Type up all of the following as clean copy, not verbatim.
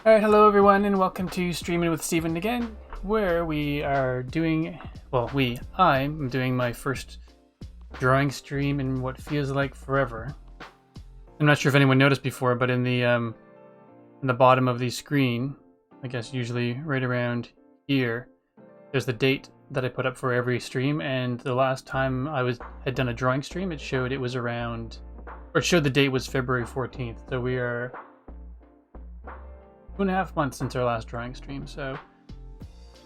Alright, hello everyone, and welcome to Streaming with Steven again, where we are doing, I'm doing my first drawing stream in what feels like forever. I'm not sure if anyone noticed before, but in the bottom of the screen, I guess usually right around here, there's the date that I put up for every stream, and the last time I had done a drawing stream, it showed it showed the date was February 14th, so we are 2.5 months since our last drawing stream, so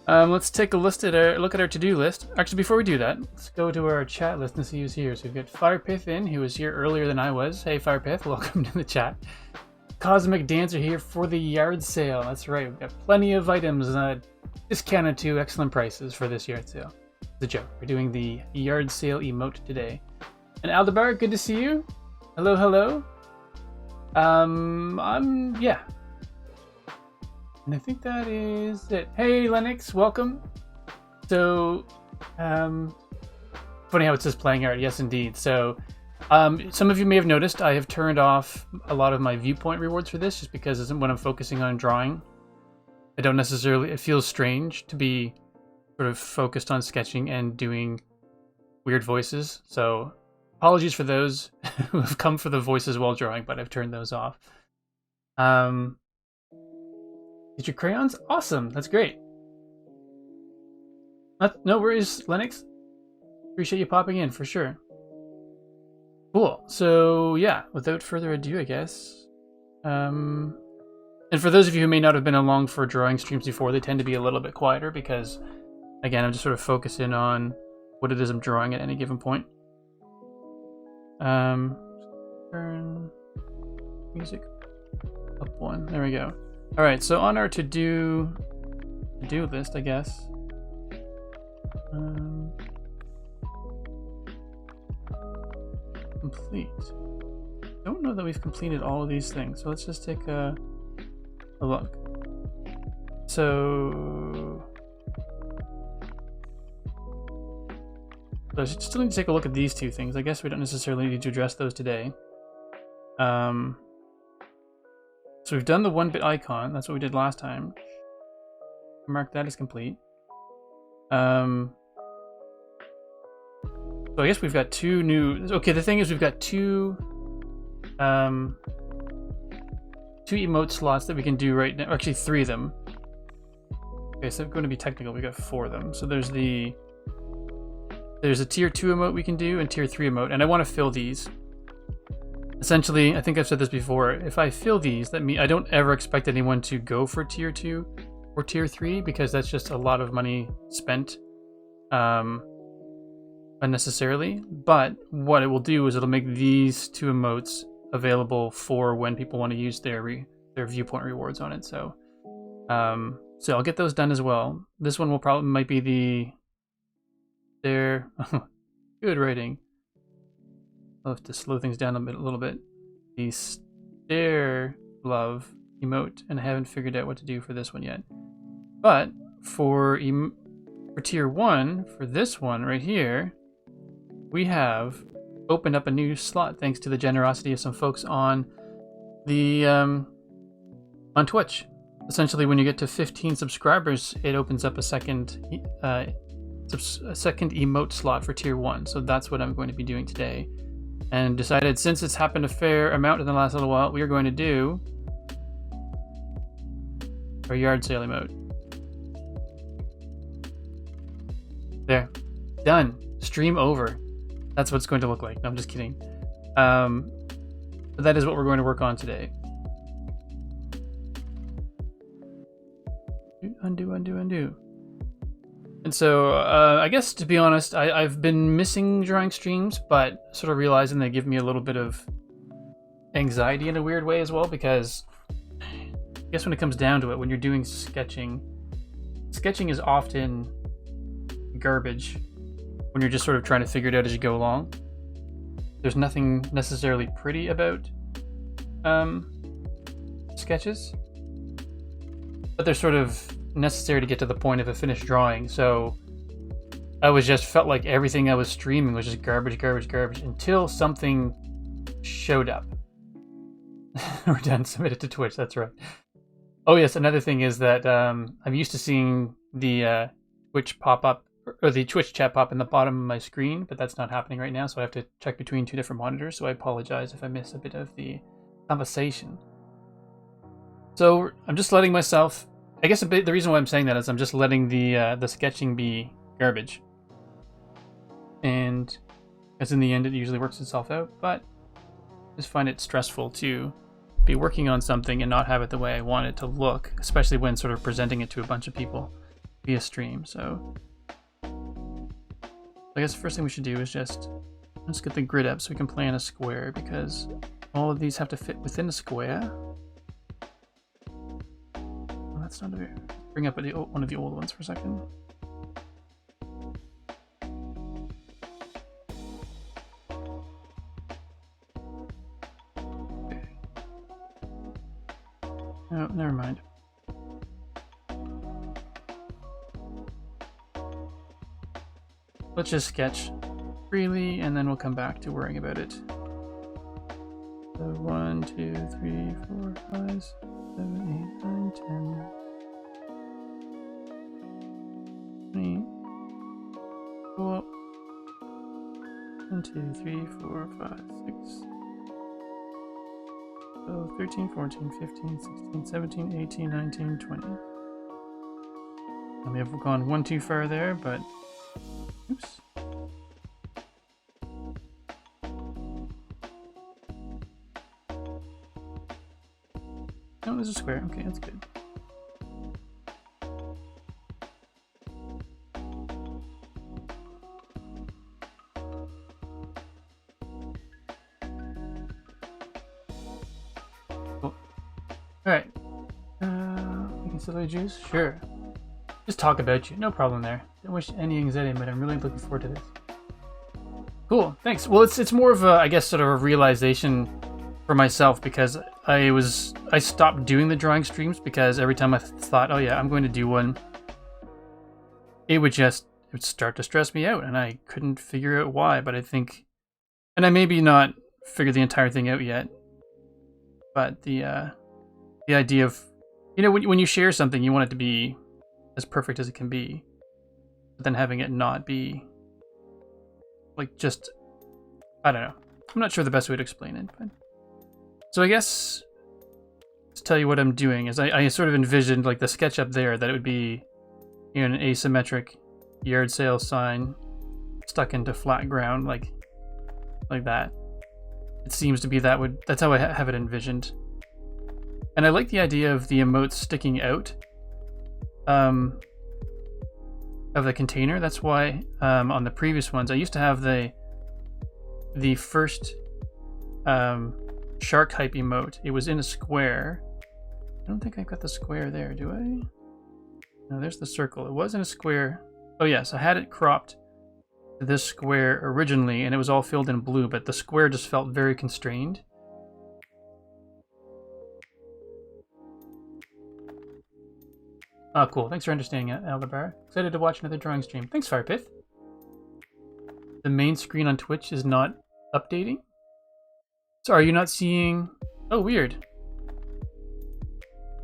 let's take a look at our to-do list. Actually, before we do that, let's go to our chat list and see who's here. So we've got Firepith in, who was here earlier than I was. Hey Firepith, welcome to the chat. Cosmic Dancer here for the yard sale. That's right, we've got plenty of items discounted to excellent prices for this yard sale. It's a joke. We're doing the yard sale emote today. And Aldebar, good to see you. Hello, hello. Yeah. And I think that is it. Hey Lennox, welcome. So, funny how it says playing art. Yes, indeed. So, some of you may have noticed I have turned off a lot of my viewpoint rewards for this, just because when I'm focusing on drawing, it feels strange to be sort of focused on sketching and doing weird voices. So, apologies for those who have come for the voices while drawing, but I've turned those off. Did your crayons? Awesome, that's great. No worries, Lennox. Appreciate you popping in for sure. Cool. So yeah, without further ado, I guess. And for those of you who may not have been along for drawing streams before, they tend to be a little bit quieter because, again, I'm just sort of focusing on what it is I'm drawing at any given point. Turn music up one. There we go. All right, so on our to-do list, I guess. Complete. Don't know that we've completed all of these things, so let's just take a look. So I still need to take a look at these two things. I guess we don't necessarily need to address those today. So we've done the 1-bit icon. That's what we did last time. Mark that as complete. So I guess we've got two new... Okay, the thing is we've got two emote slots that we can do right now. Actually, 3 of them. Okay, so I'm going to be technical. We got 4 of them. So there's a tier 2 emote we can do and tier 3 emote. And I want to fill these. Essentially, I think I've said this before, if I fill these, I don't ever expect anyone to go for tier 2 or tier 3 because that's just a lot of money spent unnecessarily. But what it will do is it'll make these 2 emotes available for when people want to use their viewpoint rewards on it. So I'll get those done as well. This one might be good writing. I'll have to slow things down a little bit. The stare love emote, and I haven't figured out what to do for this one yet. But for tier 1, for this one right here, we have opened up a new slot thanks to the generosity of some folks on on Twitch. Essentially, when you get to 15 subscribers, it opens up a second emote slot for tier 1. So that's what I'm going to be doing today. And decided, since it's happened a fair amount in the last little while, we are going to do our yard sale emote. There. Done. Stream over. That's what it's going to look like. No, I'm just kidding. But that is what we're going to work on today. Undo. And so, I guess, to be honest, I've been missing drawing streams, but sort of realizing they give me a little bit of anxiety in a weird way as well, because I guess when it comes down to it, when you're doing sketching is often garbage when you're just sort of trying to figure it out as you go along. There's nothing necessarily pretty about sketches, but they're sort of necessary to get to the point of a finished drawing. So I felt like everything I was streaming was just garbage until something showed up. We're done. Submitted to Twitch. That's right. Oh yes, another thing is that I'm used to seeing the Twitch pop up, or the Twitch chat pop in the bottom of my screen, but that's not happening right now, so I have to check between two different monitors, so I apologize if I miss a bit of the conversation. So I'm just letting myself, I guess the reason why I'm saying that is I'm just letting the sketching be garbage. And as in the end it usually works itself out, but I just find it stressful to be working on something and not have it the way I want it to look, especially when sort of presenting it to a bunch of people via stream. So I guess the first thing we should do is just let's get the grid up so we can plan a square, because all of these have to fit within a square. Well, that's not a very... Bring up one of the old ones for a second. Oh, never mind. Let's just sketch freely, and then we'll come back to worrying about it. So 1, 2, 3, 4, 5, 6, 7, 8, 9, 10, 20. Cool. 1, 2, 3, 4, 5, 6. So 13, 14, 15, 16, 17, 18, 19, 20. I may have gone one too far there, but oops. Oh, there's a square. Okay, that's good. Cool. Alright. We can still juice? Sure. Just talk about you. No problem there. Don't wish any anxiety, but I'm really looking forward to this. Cool. Thanks. Well, it's more of a, I guess, sort of a realization for myself, because I stopped doing the drawing streams because every time I thought, oh yeah, I'm going to do one, it would start to stress me out, and I couldn't figure out why. But I think, and I maybe not figured the entire thing out yet, but the idea of, you know, when you share something, you want it to be as perfect as it can be, but then having it not be like just, I don't know. I'm not sure the best way to explain it, but so I guess to tell you what I'm doing is I sort of envisioned like the sketch up there, that it would be, you know, an asymmetric yard sale sign stuck into flat ground, like that. It seems to be that's how I have it envisioned. And I like the idea of the emotes sticking out of the container. That's why on the previous ones I used to have the first shark hype emote. It was in a square. I don't think I've got the square there, do I? No, there's the circle. It was in a square. Oh yes, I had it cropped to this square originally, and it was all filled in blue, but the square just felt very constrained. Oh, cool. Thanks for understanding, Aldebar. Excited to watch another drawing stream. Thanks, Firepith. The main screen on Twitch is not updating? So are you not seeing... Oh, weird.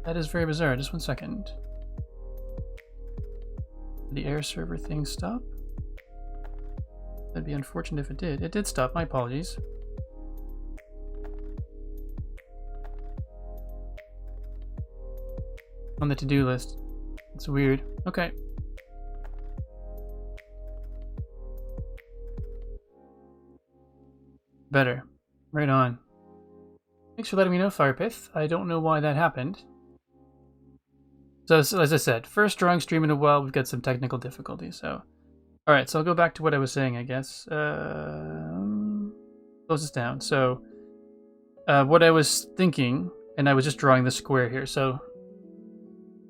That is very bizarre. Just one second. Did the air server thing stop? That'd be unfortunate if it did. It did stop. My apologies. On the to-do list. It's weird. Okay. Better. Right on. Thanks for letting me know, Firepith. I don't know why that happened. So as I said, first drawing stream in a while, we've got some technical difficulties, so... Alright, so I'll go back to what I was saying, I guess. Close this down. So, what I was thinking, and I was just drawing the square here, so...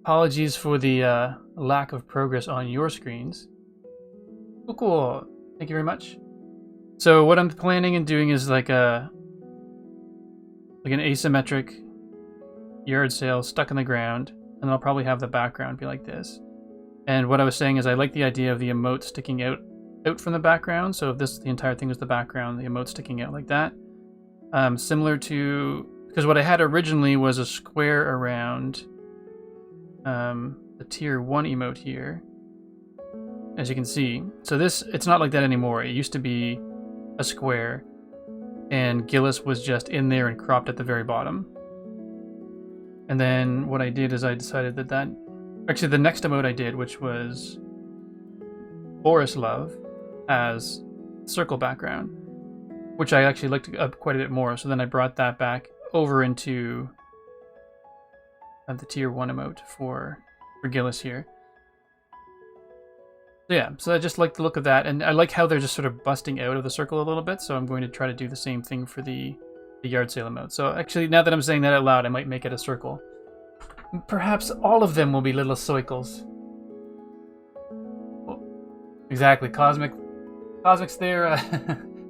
Apologies for the lack of progress on your screens. Oh, cool. Thank you very much. So what I'm planning and doing is like an asymmetric yard sale stuck in the ground, and I'll probably have the background be like this. And what I was saying is I like the idea of the emote sticking out from the background. So if the entire thing was the background, the emote sticking out like that. Similar to, because what I had originally was a square around the tier 1 emote here, as you can see. So this, it's not like that anymore. It used to be a square, and Gillis was just in there and cropped at the very bottom. And then what I did is I decided that actually the next emote I did, which was Boris Love, as circle background, which I actually liked up quite a bit more. So then I brought that back over into the tier 1 emote for Gillis here. So yeah, so I just like the look of that, and I like how they're just sort of busting out of the circle a little bit, so I'm going to try to do the same thing for the yard sale emote. So actually, now that I'm saying that out loud, I might make it a circle. Perhaps all of them will be little circles. Well, exactly, Cosmic's there,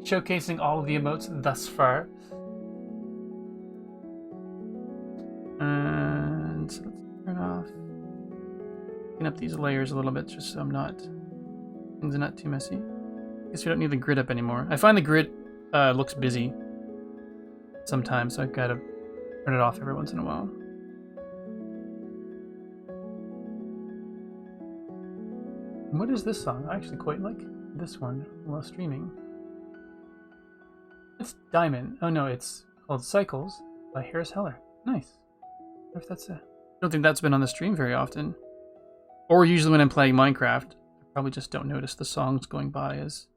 showcasing all of the emotes thus far. And so let's turn off, clean up these layers a little bit, just so things are not too messy. I guess we don't need the grid up anymore. I find the grid looks busy sometimes, so I've got to turn it off every once in a while. And what is this song? I actually quite like this one while streaming. It's Diamond. Oh no, it's called Cycles by Harris Heller. Nice. I wonder if that's I don't think that's been on the stream very often. Or usually when I'm playing Minecraft, I probably just don't notice the songs going by as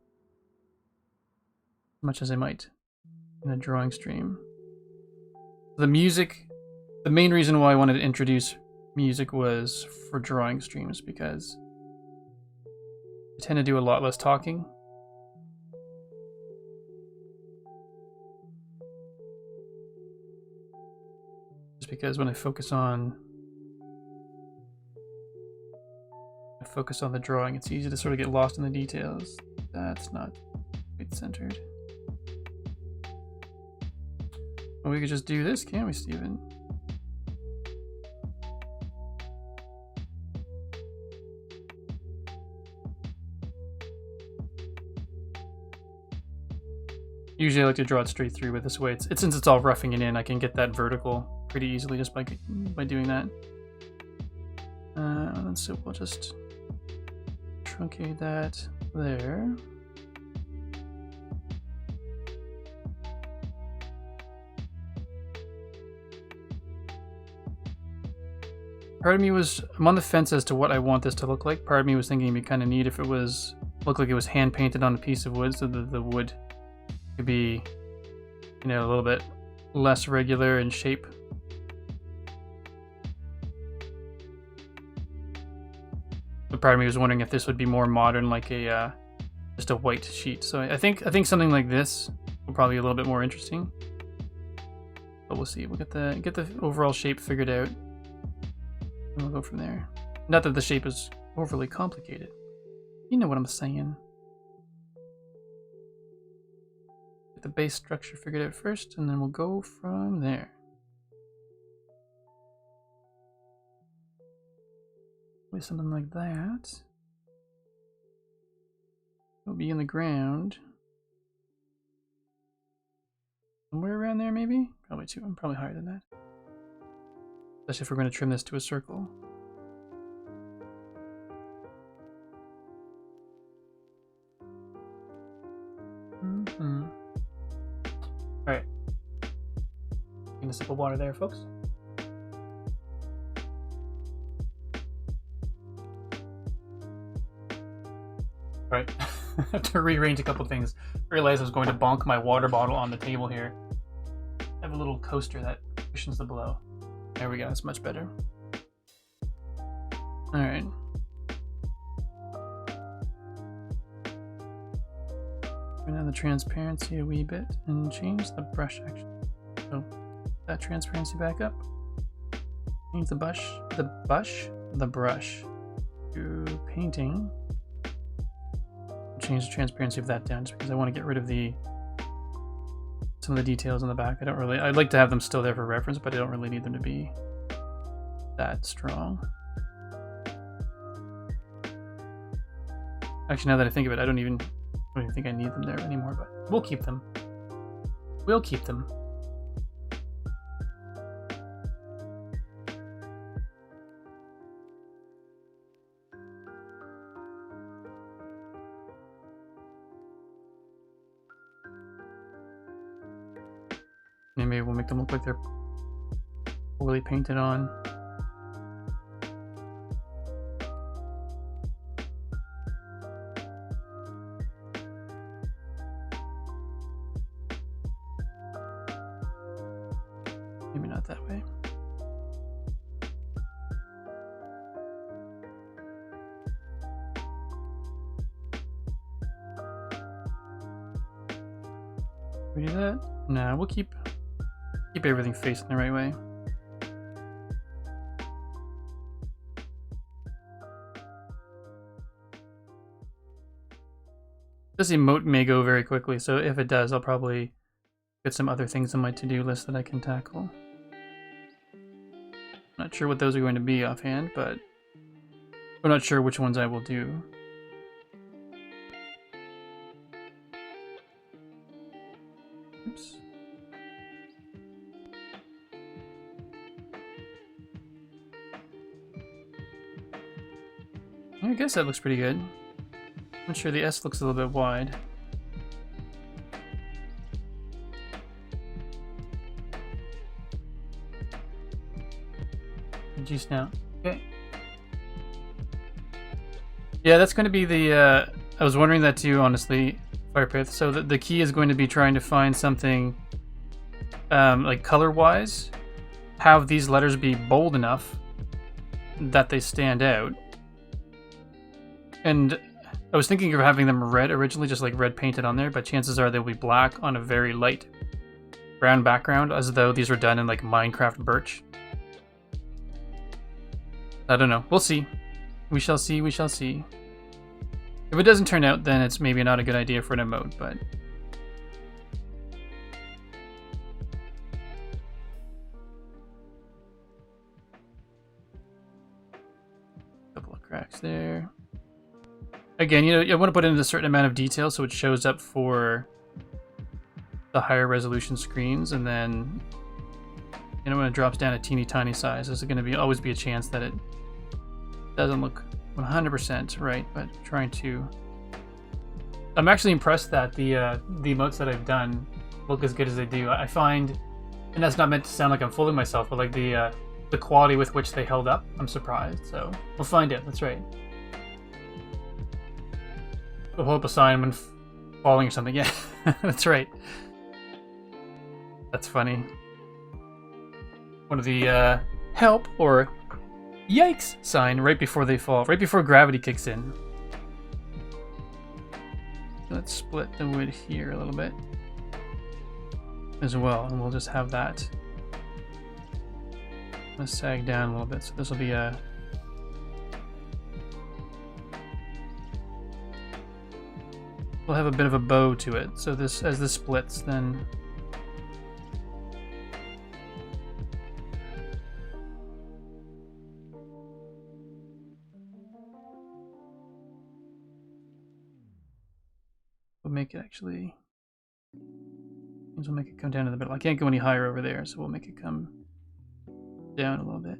much as I might in a drawing stream. The music, the main reason why I wanted to introduce music was for drawing streams, because I tend to do a lot less talking. Just because when I focus on the drawing, it's easy to sort of get lost in the details. That's not quite centered. Well, we could just do this, can't we, Steven? Usually I like to draw it straight through, but this way, since it's all roughing it in, I can get that vertical pretty easily just by doing that. And so we'll just truncate that there. Part of me I'm on the fence as to what I want this to look like. Part of me was thinking it'd be kind of neat if it looked like it was hand painted on a piece of wood, so the wood could be, a little bit less regular in shape. But part of me was wondering if this would be more modern, like just a white sheet. So I think something like this will probably be a little bit more interesting. But we'll see. We'll get the overall shape figured out, and we'll go from there. Not that the shape is overly complicated. You know what I'm saying. Get the base structure figured out first, and then we'll go from there. Something like that. It'll be in the ground. Somewhere around there, maybe? Probably higher than that. Especially if we're going to trim this to a circle. Alright. Getting a sip of water there, folks. Right, I have to rearrange a couple things. Realized I was going to bonk my water bottle on the table here. I have a little coaster that cushions the blow. There we go, that's much better. Alright. Turn down the transparency a wee bit and change the brush action. So that transparency back up. Change the brush to painting. Change the transparency of that down just because I want to get rid of some of the details in the back. I'd like to have them still there for reference, but I don't really need them to be that strong. Actually, now that I think of it, I don't even think I need them there anymore, but we'll keep them. We'll keep them. Maybe we'll make them look like they're poorly painted on. Maybe not that way. We do that? Nah, we'll keep everything facing the right way. This emote may go very quickly, so if it does, I'll probably get some other things on my to-do list that I can tackle. Not sure what those are going to be offhand, but I'm not sure which ones I will do. Oops. I guess that looks pretty good. I'm sure the S looks a little bit wide. G snout. Okay. Yeah, that's going to be the. I was wondering that too, honestly, Firepith. So the key is going to be trying to find something, like color-wise, have these letters be bold enough that they stand out. And I was thinking of having them red originally, just like red painted on there, but chances are they'll be black on a very light brown background, as though these were done in like Minecraft birch. I don't know. We'll see. We shall see. We shall see. If it doesn't turn out, then it's maybe not a good idea for an emote, but... Couple of cracks there. Again, you know, you want to put in a certain amount of detail so it shows up for the higher resolution screens, and then, you know, when it drops down a teeny tiny size, there's going to always be a chance that it doesn't look 100% right, but trying to... I'm actually impressed that the emotes that I've done look as good as they do. I find, and that's not meant to sound like I'm fooling myself, but like the quality with which they held up, I'm surprised. So we'll find out. That's right. We'll hold up a sign when falling or something. Yeah, that's right. That's funny. One of the help or yikes sign right before they fall, right before gravity kicks in. Let's split the wood here a little bit as well, and we'll just have that. Let's sag down a little bit, so this will be a... We'll have a bit of a bow to it, so this, as this splits, then... We'll make it actually... We'll make it come down to the middle. I can't go any higher over there, so we'll make it come down a little bit.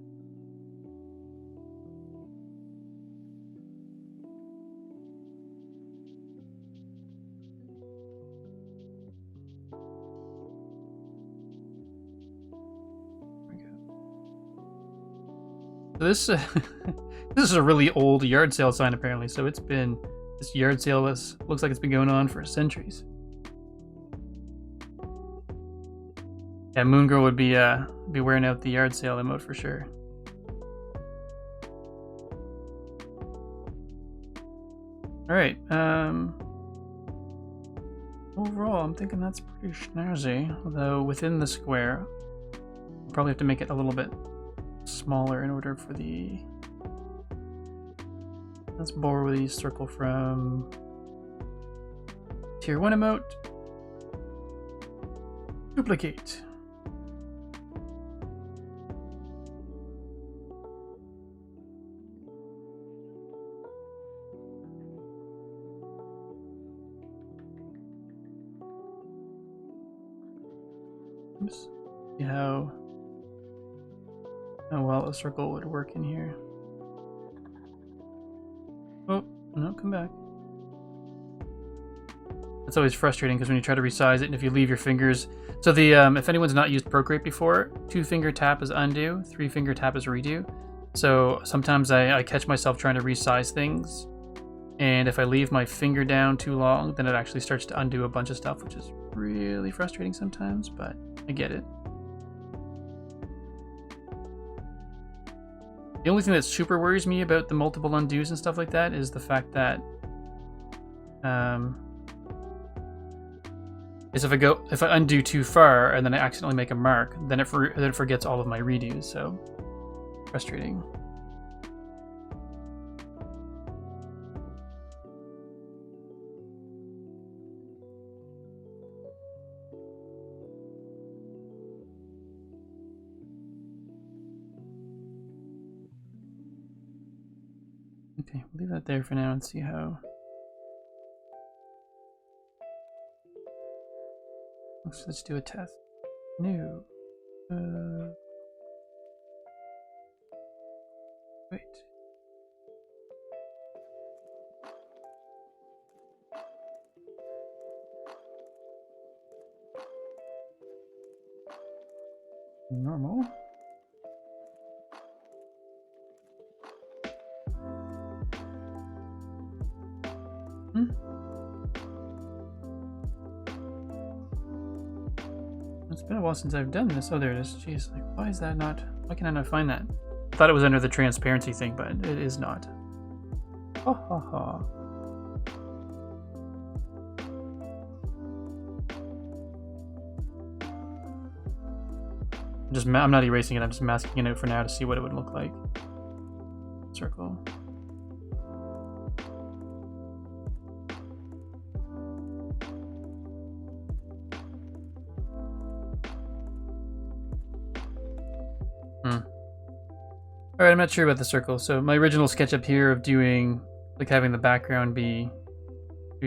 So this this is a really old yard sale sign apparently. So it's been, this yard sale looks like it's been going on for centuries. Yeah, Moon Girl would be wearing out the yard sale emote for sure. All right. Overall, I'm thinking that's pretty snazzy. Although within the square, we'll probably have to make it a little bit smaller in order for the... Let's borrow the circle from Tier 1 emote. Duplicate. Oops. See how well a circle would work in here. Oh, no, come back. It's always frustrating because when you try to resize it and if you leave your fingers... So the if anyone's not used Procreate before, 2-finger tap is undo, 3-finger tap is redo. So sometimes I catch myself trying to resize things, and if I leave my finger down too long, then it actually starts to undo a bunch of stuff, which is really frustrating sometimes, but I get it. The only thing that super worries me about the multiple undos and stuff like that is the fact that is if I undo too far and then I accidentally make a mark, then it forgets all of my redos, so frustrating. Okay, we'll leave that there for now and see how. Let's do a test. New. Wait. Normal. It's been a while since I've done this. Oh, there it is. Jeez, like, why is that not... Why can I not find that? I thought it was under the transparency thing, but it is not. Ha ha ha. I'm not erasing it, I'm just masking it out for now to see what it would look like. Circle. Alright, I'm not sure about the circle. So my original sketch up here of doing, like having the background be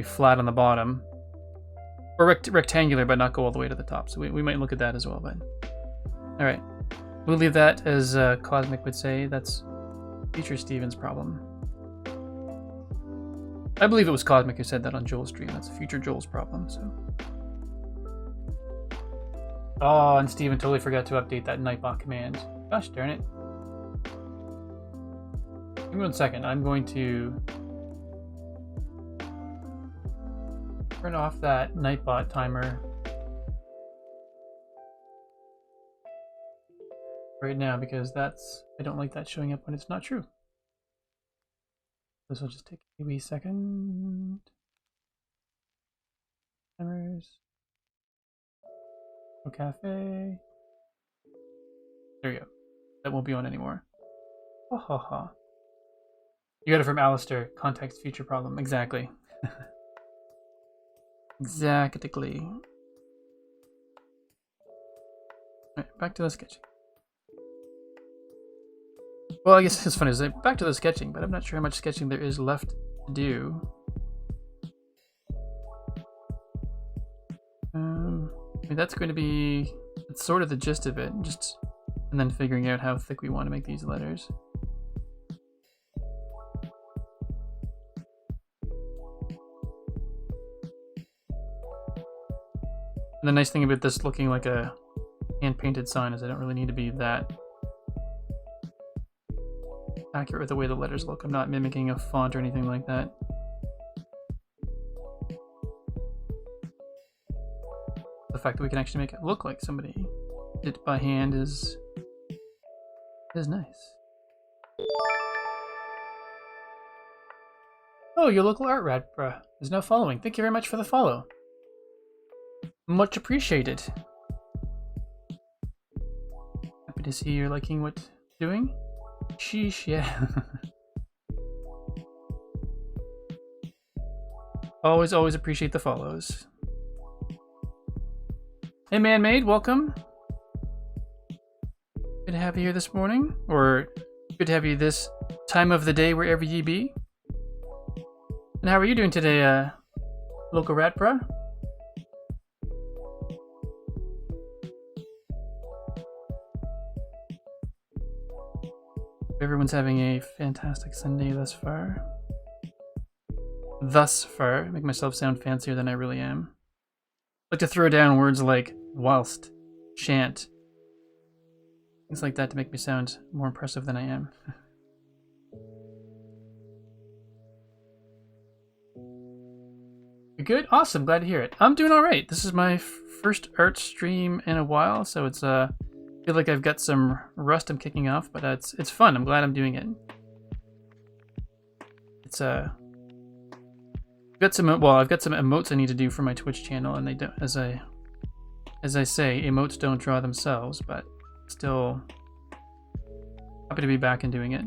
flat on the bottom. Or rectangular, but not go all the way to the top. So we might look at that as well, but... Alright. We'll leave that, as Cosmic would say, that's Future Steven's problem. I believe it was Cosmic who said that on Joel's stream. That's Future Joel's problem, so... Oh, and Steven totally forgot to update that Nightbot command. Gosh darn it. Give me 1 second. I'm going to turn off that Nightbot timer right now because I don't like that showing up when it's not true. This will just take a wee second. Timers. No cafe. There you go. That won't be on anymore. Ha ha ha. You got it from Alistair. Context future problem. Exactly. Exactly. Alright, back to the sketching. Well, I guess it's funny. It's like back to the sketching, but I'm not sure how much sketching there is left to do. I mean, that's going to be... It's sort of the gist of it. And then figuring out how thick we want to make these letters. And the nice thing about this looking like a hand-painted sign is I don't really need to be that accurate with the way the letters look. I'm not mimicking a font or anything like that. The fact that we can actually make it look like somebody did it by hand is nice. Oh, your local art rat is now following. Thank you very much for the follow. Much appreciated. Happy to see you're liking what you're doing. Sheesh, yeah. Always appreciate the follows. Hey, Man-Made, welcome. Good to have you here this morning, or good to have you this time of the day, wherever ye be. And how are you doing today, local rat bra? Everyone's having a fantastic Sunday thus far. thus far. Make myself sound fancier than I really am. I like to throw down words like whilst, shan't, things like that to make me sound more impressive than I am. You good? Awesome, glad to hear it. I'm doing all right. This is my first art stream in a while, so it's I feel like I've got some rust I'm kicking off, but it's fun. I'm glad I'm doing it. It's I've got some emotes I need to do for my Twitch channel, and they don't, as I say, emotes don't draw themselves, but still happy to be back and doing it.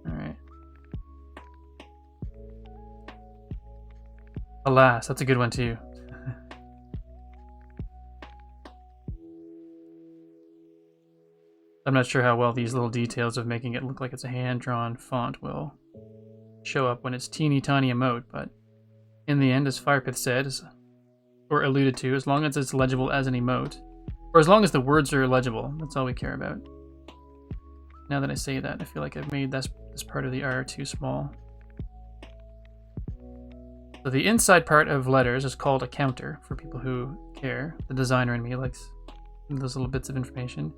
Alright. Alas, that's a good one too. I'm not sure how well these little details of making it look like it's a hand-drawn font will show up when it's teeny tiny emote, but in the end, as Firepith said, or alluded to, as long as it's legible as an emote, or as long as the words are legible, that's all we care about. Now that I say that, I feel like I've made this part of the R too small. So the inside part of letters is called a counter, for people who care. The designer in me likes those little bits of information.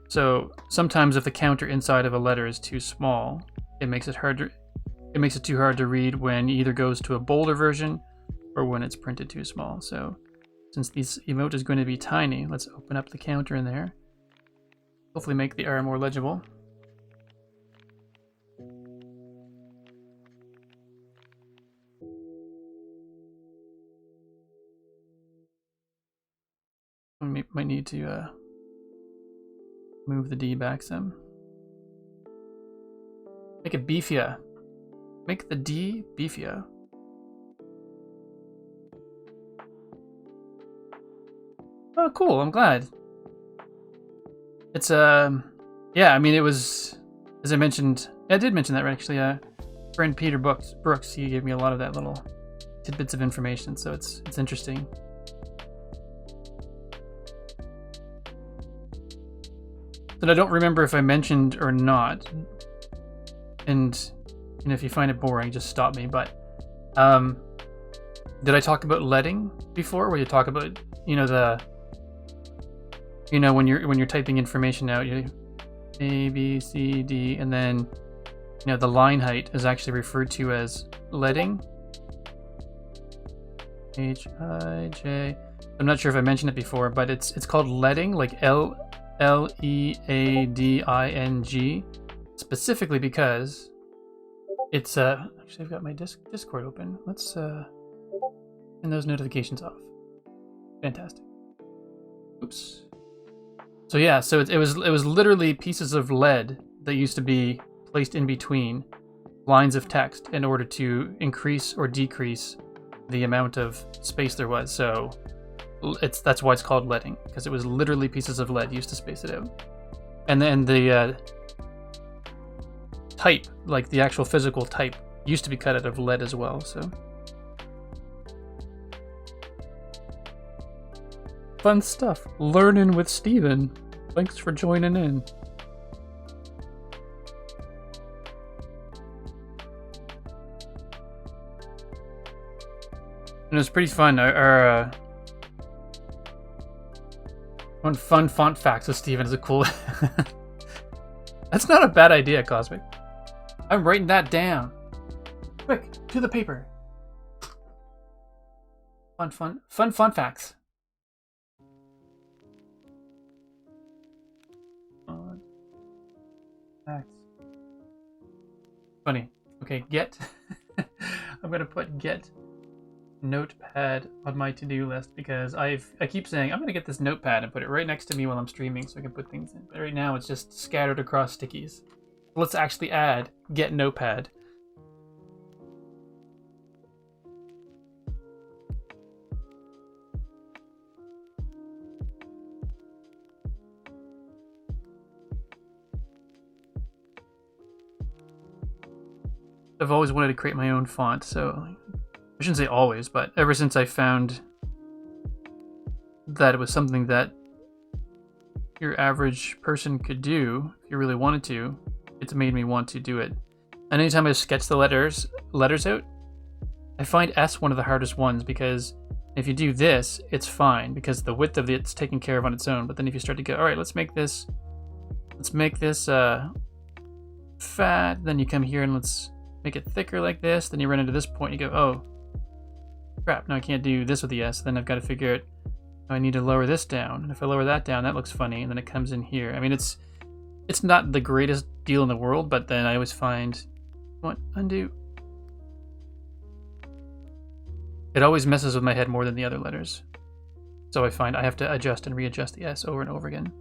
So sometimes if the counter inside of a letter is too small, it makes it too hard to read when it either goes to a bolder version or when it's printed too small. So since this emote is going to be tiny, let's open up the counter in there. Hopefully make the R more legible. We might need to move the D back some. Make it beefier. Make the D beefier. Oh, cool. I'm glad. It's, yeah, I mean, it was, as I mentioned, I did mention that, right? Actually, friend Peter Brooks, he gave me a lot of that little tidbits of information, so it's interesting. That I don't remember if I mentioned or not, and if you find it boring, just stop me. But did I talk about leading before? Where you talk about, when you're typing information out, you A, B, C, D, and then the line height is actually referred to as leading. H, I, J. I'm not sure if I mentioned it before, but it's called leading, like Leading, specifically because it's actually I've got my Discord open. Let's turn those notifications off. Fantastic. Oops. So yeah, so it was literally pieces of lead that used to be placed in between lines of text in order to increase or decrease the amount of space there was. So that's why it's called leading, because it was literally pieces of lead used to space it out. And then the type, like the actual physical type, used to be cut out of lead as well. So fun stuff. Learning with Steven. Thanks for joining in. And it was pretty fun. Our one fun font facts with Steven is a cool... That's not a bad idea, Cosmic. I'm writing that down. Quick, to the paper. Fun facts. Facts. Funny. Okay, get. I'm gonna put get notepad on my to-do list because I keep saying I'm gonna get this notepad and put it right next to me while I'm streaming so I can put things in. But right now it's just scattered across stickies. Let's actually add get notepad. I've always wanted to create my own font, so I shouldn't say always, but ever since I found that it was something that your average person could do if you really wanted to, it's made me want to do it. And anytime I sketch the letters out, I find S one of the hardest ones, because if you do this, it's fine because the width of it's taken care of on its own. But then if you start to go, all right, let's make this fat. Then you come here and let's make it thicker like this. Then you run into this point. And you go, oh crap! Now I can't do this with the S. Then I've got to figure it. I need to lower this down. And if I lower that down, that looks funny. And then it comes in here. I mean, it's not the greatest deal in the world, but then I always find, what, undo. It always messes with my head more than the other letters. So I find I have to adjust and readjust the S over and over again.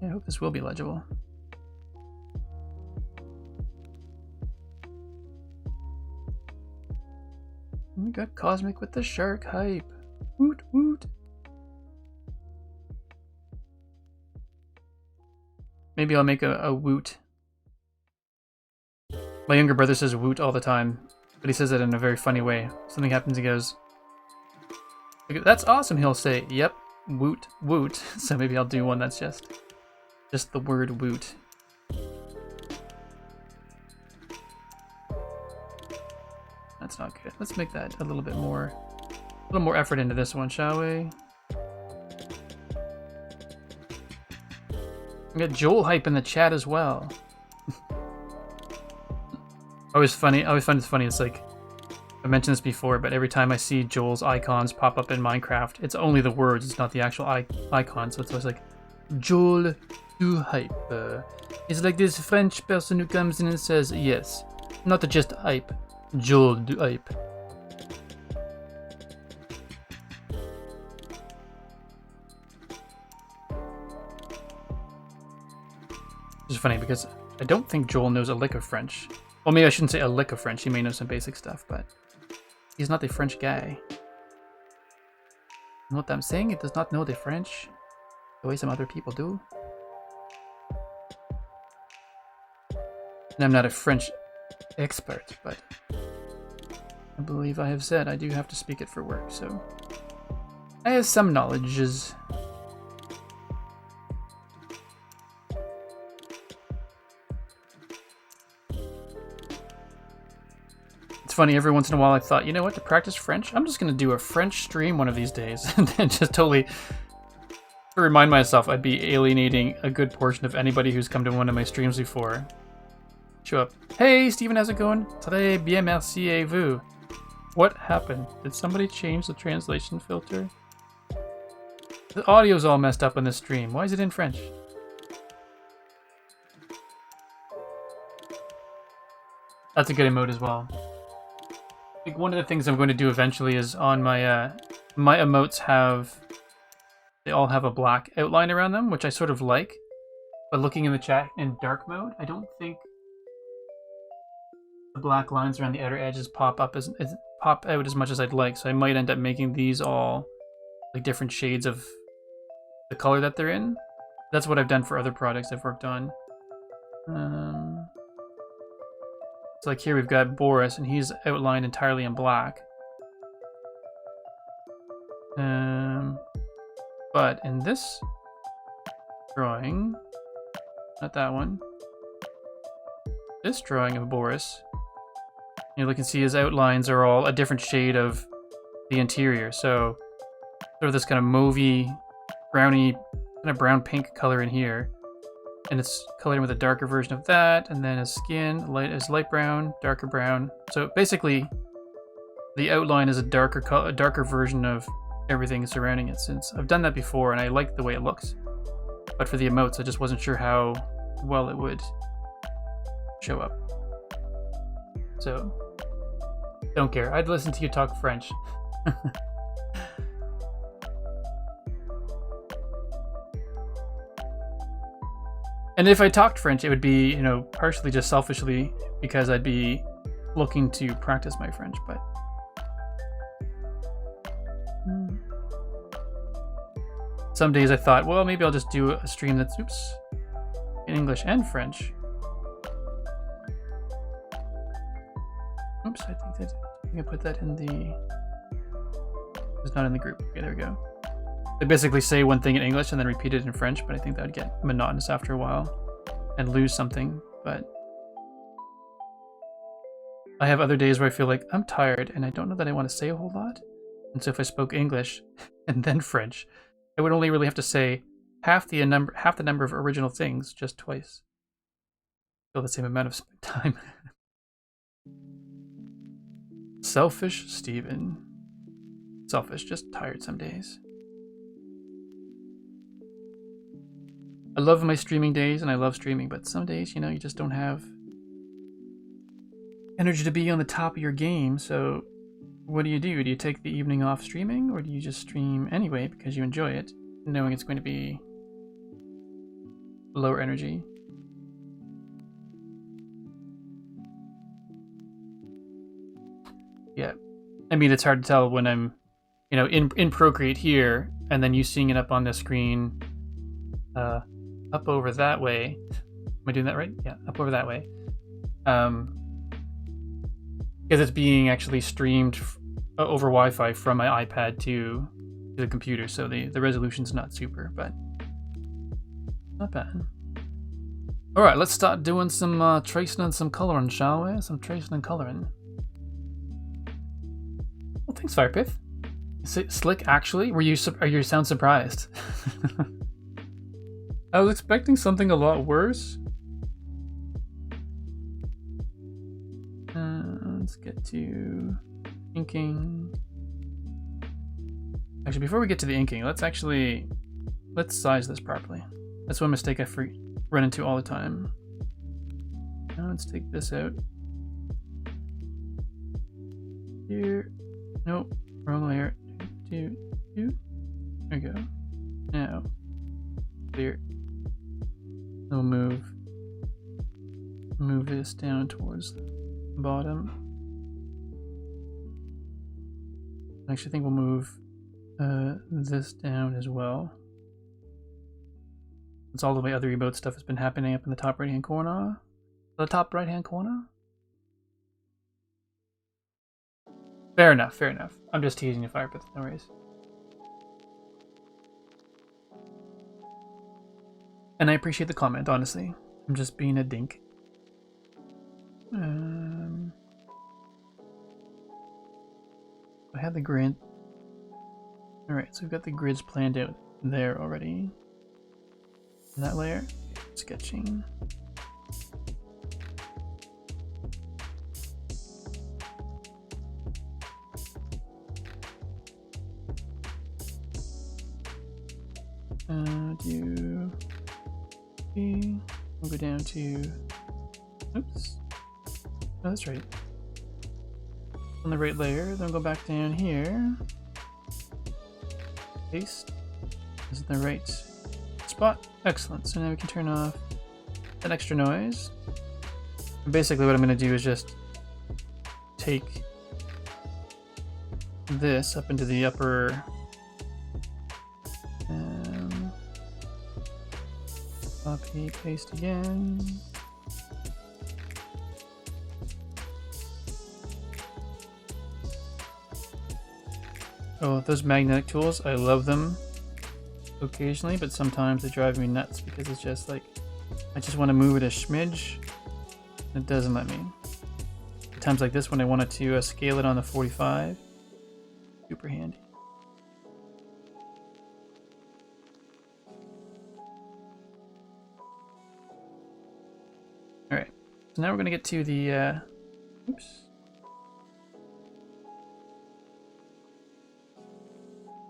I hope this will be legible. We got Cosmic with the shark hype. Woot woot. Maybe I'll make a woot. My younger brother says woot all the time, but he says it in a very funny way. Something happens, he goes, "That's awesome," he'll say. Yep, woot woot. So maybe I'll do one that's just the word woot. That's not good. Let's make that a little more effort into this one, shall we? We got Joel hype in the chat as well. I find it's funny. It's like, I mentioned this before, but every time I see Joel's icons pop up in Minecraft, it's only the words. It's not the actual icon. So it's always like, Joel do hype. It's like this French person who comes in and says, yes, not just hype. Joel do hype. It's funny because I don't think Joel knows a lick of French. Well, maybe I shouldn't say a lick of French. He may know some basic stuff, but he's not a French guy. You know what I'm saying? He does not know the French the way some other people do. And I'm not a French expert, but I believe I have said I do have to speak it for work, so I have some knowledges. It's funny, every once in a while I thought, you know what, to practice French, I'm just going to do a French stream one of these days, and then just totally to remind myself I'd be alienating a good portion of anybody who's come to one of my streams before. Show up. Hey, Steven, how's it going? Très bien, merci et vous. What happened? Did somebody change the translation filter? The audio's all messed up on this stream. Why is it in French? That's a good emote as well. I think one of the things I'm going to do eventually is on my my emotes they all have a black outline around them, which I sort of like. But looking in the chat in dark mode, I don't think the black lines around the outer edges pop out as much as I'd like. So I might end up making these all like different shades of the color that they're in. That's what I've done for other projects I've worked on. So like here we've got Boris, and he's outlined entirely in black. But in this drawing, not that one, this drawing of Boris, you can see his outlines are all a different shade of the interior. So sort of this kind of mauvey, browny, kind of brown-pink color in here. And it's colored with a darker version of that, and then his skin is light brown, darker brown. So basically, the outline is a darker version of everything surrounding it. Since I've done that before, and I like the way it looks, but for the emotes, I just wasn't sure how well it would show up. So, don't care. I'd listen to you talk French. And if I talked French, it would be, partially just selfishly because I'd be looking to practice my French, but... Some days I thought, well, maybe I'll just do a stream that's, in English and French. Oops, I think I put that in the... It's not in the group. Okay, there we go. They basically say one thing in English and then repeat it in French, but I think that would get monotonous after a while and lose something. But I have other days where I feel like I'm tired and I don't know that I want to say a whole lot. And so if I spoke English and then French, I would only really have to say half the number of original things just twice. Still the same amount of time. Selfish Steven. Selfish, just tired some days. I love my streaming days and I love streaming, but some days, you know, you just don't have energy to be on the top of your game. So what do? Do you take the evening off streaming, or do you just stream anyway because you enjoy it, knowing it's going to be lower energy? Yeah. I mean, it's hard to tell when I'm, you know, in Procreate here, and then you seeing it up on the screen, up over that way. Am I doing that right? Yeah, up over that way. Because it's being actually streamed over Wi-Fi from my iPad to the computer, so the resolution's not super, but not bad. All right, let's start doing some tracing and some coloring, shall we? Some tracing and coloring. Well, thanks, Firepith. Slick, actually? You sound surprised? I was expecting something a lot worse. Let's get to inking. Actually, before we get to the inking, let's size this properly. That's one mistake I run into all the time. Now let's take this out. Here. Nope. Wrong layer. There we go. Now. Clear. We'll move this down towards the bottom. I actually think we'll move this down as well. Since all the way other emote stuff has been happening up in the top right hand corner. The top right hand corner? Fair enough, fair enough. I'm just teasing you, Firepith, no worries. And I appreciate the comment, honestly. I'm just being a dink. I had the grid. Alright, so we've got the grids planned out there already. In that layer, sketching. We'll go down to, oops, oh, that's right, on the right layer, then go back down here, paste, is it the right spot? Excellent, so now we can turn off that extra noise. And basically what I'm going to do is just take this up into the upper copy, paste again. Oh, those magnetic tools, I love them occasionally, but sometimes they drive me nuts because it's just like, I just want to move it a smidge, and it doesn't let me. At times like this when I wanted to scale it on the 45, super handy. Alright, so now we're going to get to the, oops.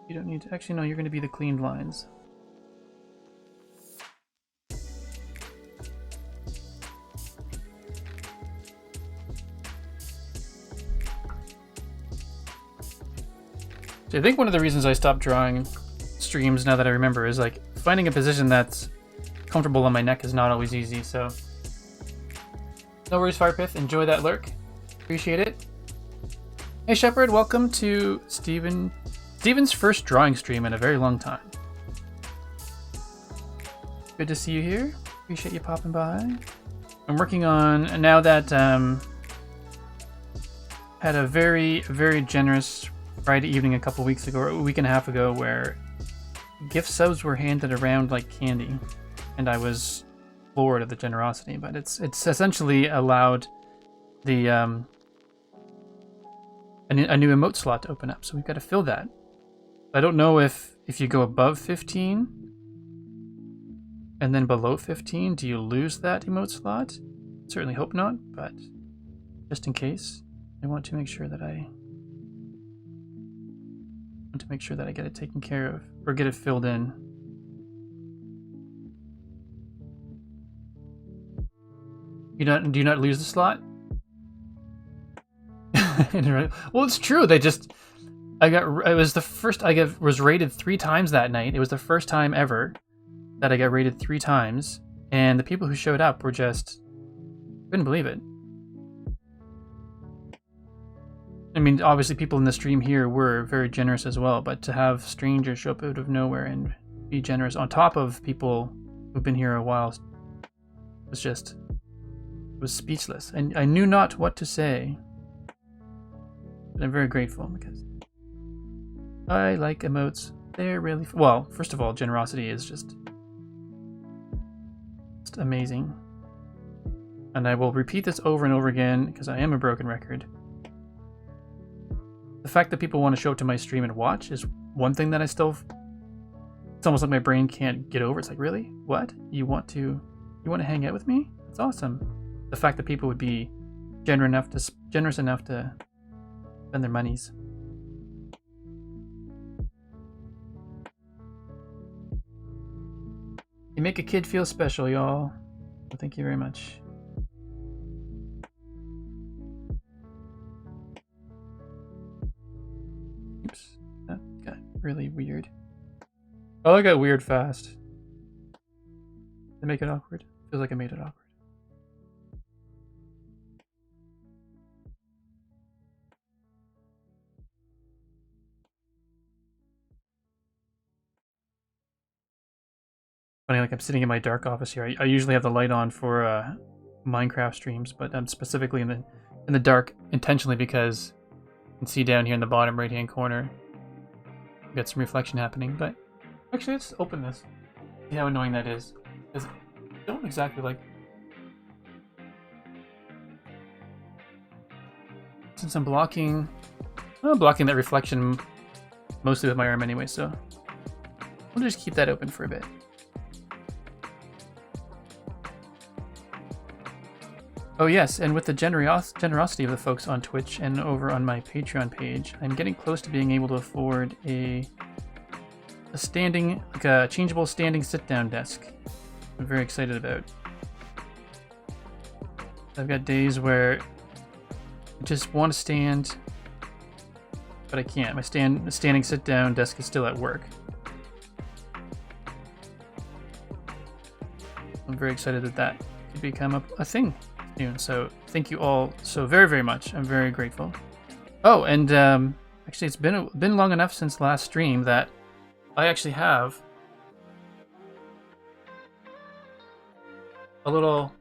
You don't need to, actually no, you're going to be the cleaned lines. So I think one of the reasons I stopped drawing streams, now that I remember, is like finding a position that's comfortable on my neck is not always easy, so no worries, Firepith. Enjoy that lurk. Appreciate it. Hey, Shepard. Welcome to Steven's first drawing stream in a very long time. Good to see you here. Appreciate you popping by. I'm working on, now that had a very, very generous Friday evening a couple weeks ago, or a week and a half ago, where gift subs were handed around like candy, and I was floored at the generosity. But it's essentially allowed the a new emote slot to open up, so we've got to fill that. I don't know if you go above 15 and then below 15, do you lose that emote slot? Certainly hope not, but just in case, I want to make sure that I get it taken care of, or get it filled in. Do you not lose the slot? Well, it's true. It was the first was rated 3 times that night. It was the first time ever that I got rated 3 times, and the people who showed up were just couldn't believe it. I mean, obviously people in the stream here were very generous as well, but to have strangers show up out of nowhere and be generous on top of people who've been here a while was speechless. And I knew not what to say. But I'm very grateful because I like emotes. They're really well, first of all, generosity is just amazing. And I will repeat this over and over again because I am a broken record. The fact that people want to show up to my stream and watch is one thing that it's almost like my brain can't get over. It's like, really? What? You want to hang out with me? That's awesome. The fact that people would be generous enough to spend their monies. You make a kid feel special, y'all. Well, thank you very much. Oops, that got really weird. Oh, I got weird fast. Did I make it awkward? Feels like I made it awkward. Funny, like I'm sitting in my dark office here. I usually have the light on for Minecraft streams, but I'm specifically in the dark intentionally because you can see down here in the bottom right hand corner we've got some reflection happening. But actually, let's open this. See how annoying that is. Because I don't exactly like. Since I'm blocking that reflection mostly with my arm anyway, so we'll just keep that open for a bit. Oh yes, and with the generosity of the folks on Twitch and over on my Patreon page, I'm getting close to being able to afford a changeable standing sit-down desk. I'm very excited about. I've got days where I just want to stand, but I can't. My standing sit-down desk is still at work. I'm very excited that could become a thing. So thank you all so very, very much. I'm very grateful. Oh, and actually it's been long enough since last stream that I actually have a little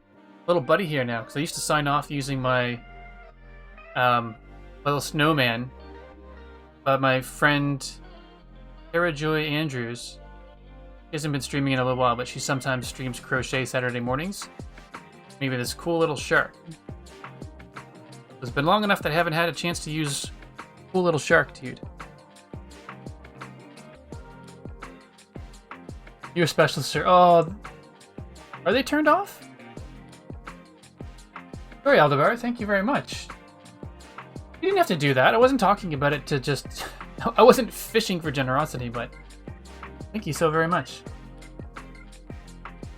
buddy here now, because I used to sign off using my little snowman, but my friend Sarah Joy Andrews, she hasn't been streaming in a little while, but she sometimes streams crochet Saturday mornings. Maybe this cool little shark. It's been long enough that I haven't had a chance to use cool little shark, dude. You're a specialist, sir. Oh, are they turned off? Sorry, Aldebar. Thank you very much. You didn't have to do that. I wasn't talking about it to just... I wasn't fishing for generosity, but... Thank you so very much.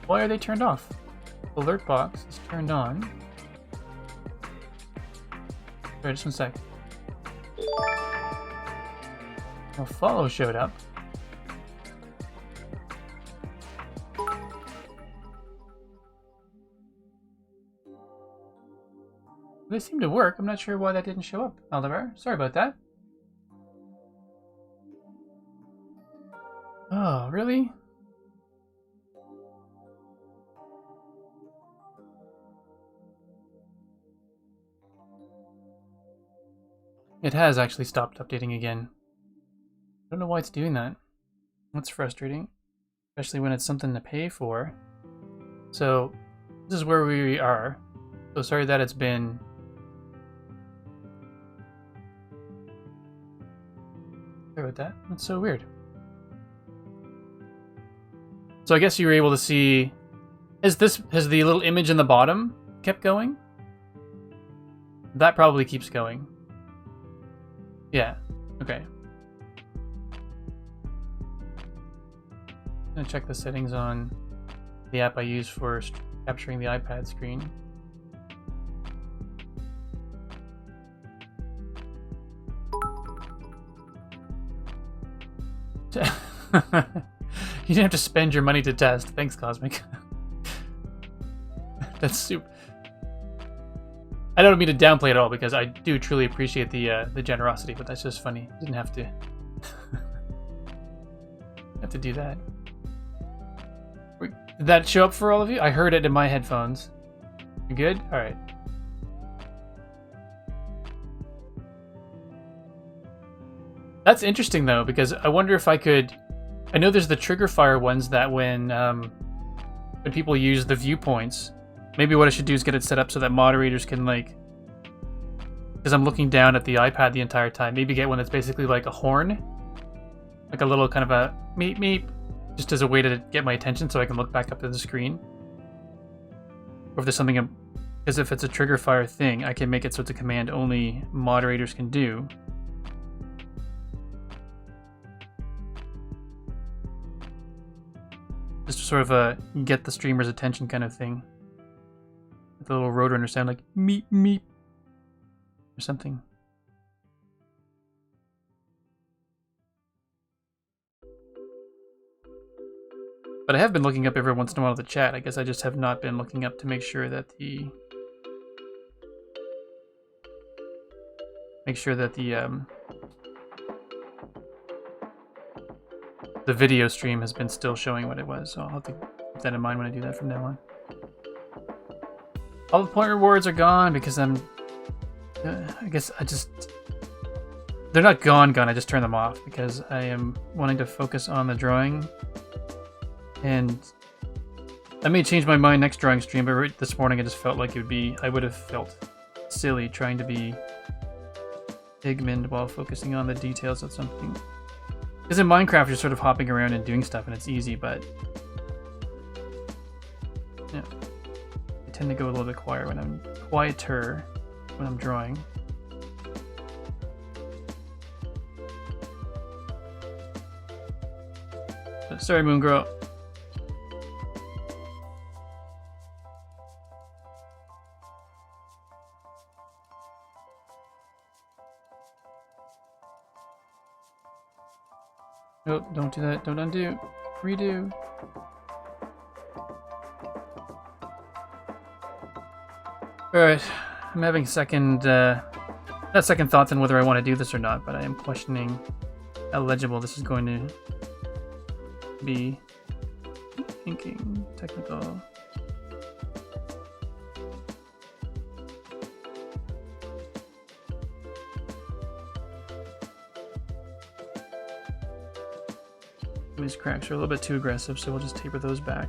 Why are they turned off? Alert box is turned on. Sorry, just one sec. Well, follow showed up. They seem to work. I'm not sure why that didn't show up, Aldebar. Sorry about that. Oh, really? It has actually stopped updating again. I don't know why it's doing that. That's frustrating, especially when it's something to pay for. So this is where we are. So sorry that it's been... Sorry about that. That's so weird. So I guess you were able to see... Has the little image in the bottom kept going? That probably keeps going. Yeah. Okay. I'm gonna check the settings on the app I use for capturing the iPad screen. You didn't have to spend your money to test. Thanks, Cosmic. That's super. I don't mean to downplay it at all because I do truly appreciate the generosity, but that's just funny. You didn't have to have to do that. Did that show up for all of you? I heard it in my headphones. You good? All right. That's interesting though, because I wonder if I could. I know there's the trigger fire ones that when people use the viewpoints, maybe what I should do is get it set up so that moderators can like, because I'm looking down at the iPad the entire time, maybe get one that's basically like a horn, like a little kind of a meep meep, just as a way to get my attention so I can look back up at the screen. Or if there's something, because if it's a trigger fire thing, I can make it so it's a command only moderators can do. Just sort of a get the streamer's attention kind of thing. With a little roadrunner sound like meep meep or something. But I have been looking up every once in a while the chat. I guess I just have not been looking up to make sure that the the video stream has been still showing what it was, so I'll have to keep that in mind when I do that from now on. All the point rewards are gone because I'm... I guess I just... They're not gone, I just turned them off because I am wanting to focus on the drawing. And I may change my mind next drawing stream, but right this morning I just felt like it would be... I would have felt silly trying to be Pigment while focusing on the details of something. Because in Minecraft, you're sort of hopping around and doing stuff, and it's easy, but... Yeah. I tend to go a little bit quieter when I'm drawing. Sorry, Moon Girl. Nope, don't do that. Don't undo. Redo. Alright. I'm having not second thoughts on whether I want to do this or not, but I am questioning how legible this is going to be. Thinking. Technical. These cracks are a little bit too aggressive, so we'll just taper those back.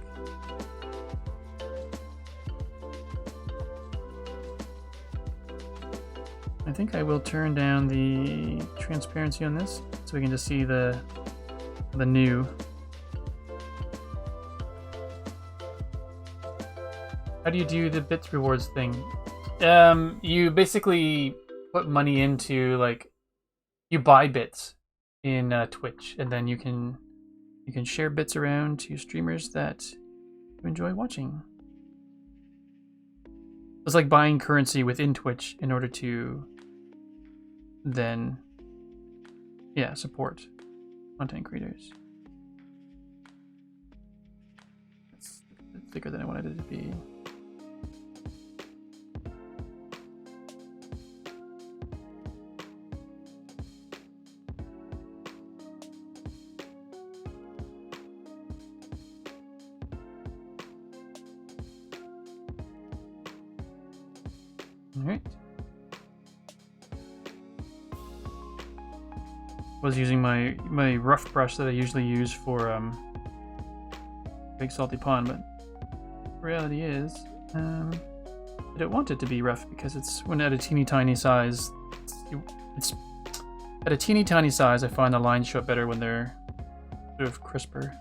I think I will turn down the transparency on this so we can just see the new. How do you do the bits rewards thing? You basically put money into, like, you buy bits in Twitch, and then you can share bits around to streamers that you enjoy watching. It's like buying currency within Twitch in order to then, yeah, support content creators. It's thicker than I wanted it to be. Alright. was using my rough brush that I usually use for Big Salty Pond, but the reality is I don't want it to be rough because it's when at a teeny tiny size. It's at a teeny tiny size. I find the lines show up better when they're sort of crisper.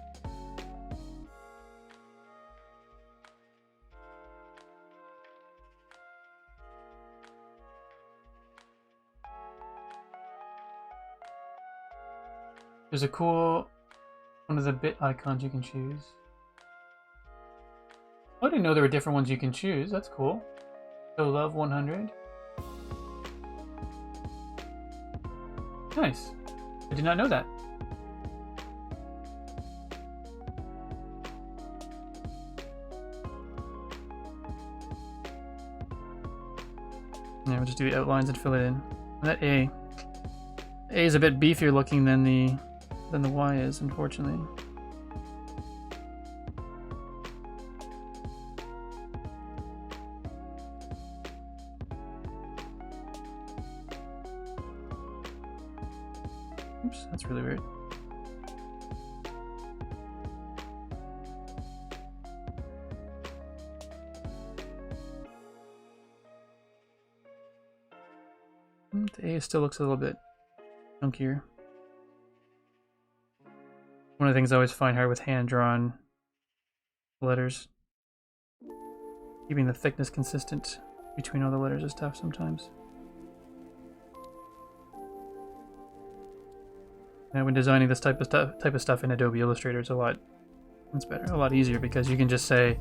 There's a cool one of the bit icons you can choose. I didn't know there were different ones you can choose. That's cool. So love 100. Nice. I did not know that. Yeah, we'll just do the outlines and fill it in. And that A is a bit beefier looking than the Y is, unfortunately. Oops, that's really weird. The A still looks a little bit chunkier. One of the things I always find hard with hand-drawn letters. Keeping the thickness consistent between all the letters is tough sometimes. And when designing this type of stuff in Adobe Illustrator, it's a lot easier because you can just say,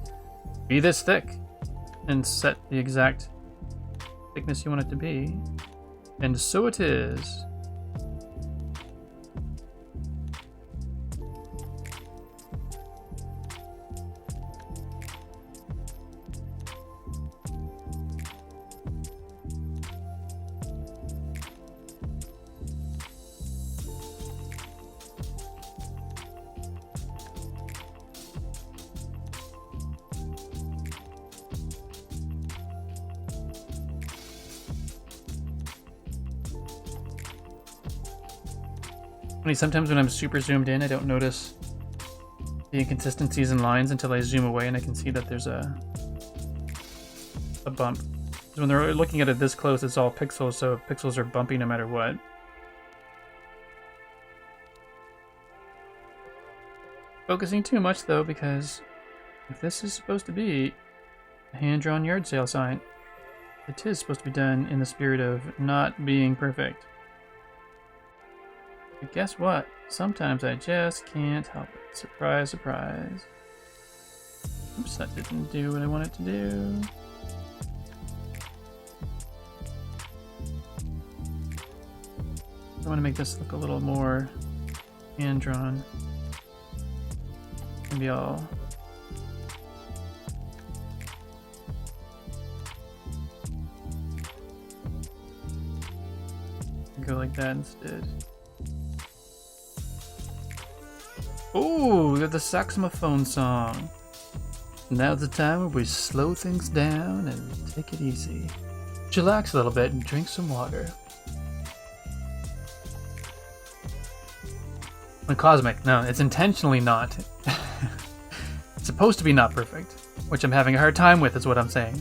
be this thick, and set the exact thickness you want it to be. And so it is. Sometimes when I'm super zoomed in, I don't notice the inconsistencies in lines until I zoom away and I can see that there's a bump. So when they're looking at it this close, it's all pixels, so pixels are bumpy no matter what. Focusing too much though, because if this is supposed to be a hand-drawn yard sale sign, it is supposed to be done in the spirit of not being perfect. But guess what? Sometimes I just can't help it. Surprise, surprise. Oops, that didn't do what I wanted to do. I want to make this look a little more hand-drawn. Maybe I'll go like that instead. Oh, we got the saxophone song. Now's the time where we slow things down and take it easy. Chillax a little bit and drink some water. When cosmic, no, it's intentionally not. It's supposed to be not perfect, which I'm having a hard time with, is what I'm saying.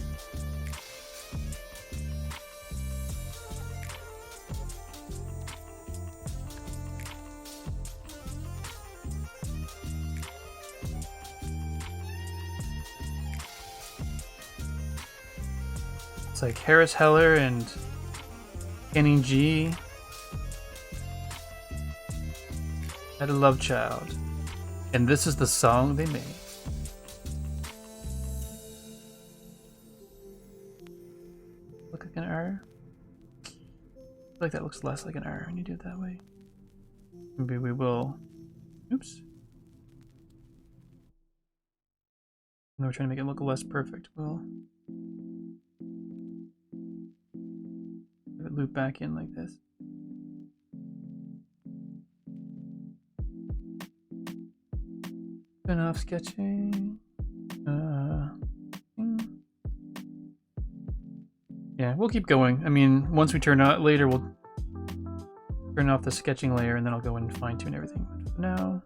It's like Harris Heller and Kenny G had a love child, and this is the song they made. Look like an R? I feel like that looks less like an R when you do it that way. Maybe we will. Oops. No, we're trying to make it look less perfect. We'll have it loop back in like this. Enough sketching. Yeah, we'll keep going. I mean, once we turn out later, we'll turn off the sketching layer, and then I'll go in and fine tune everything. But for now,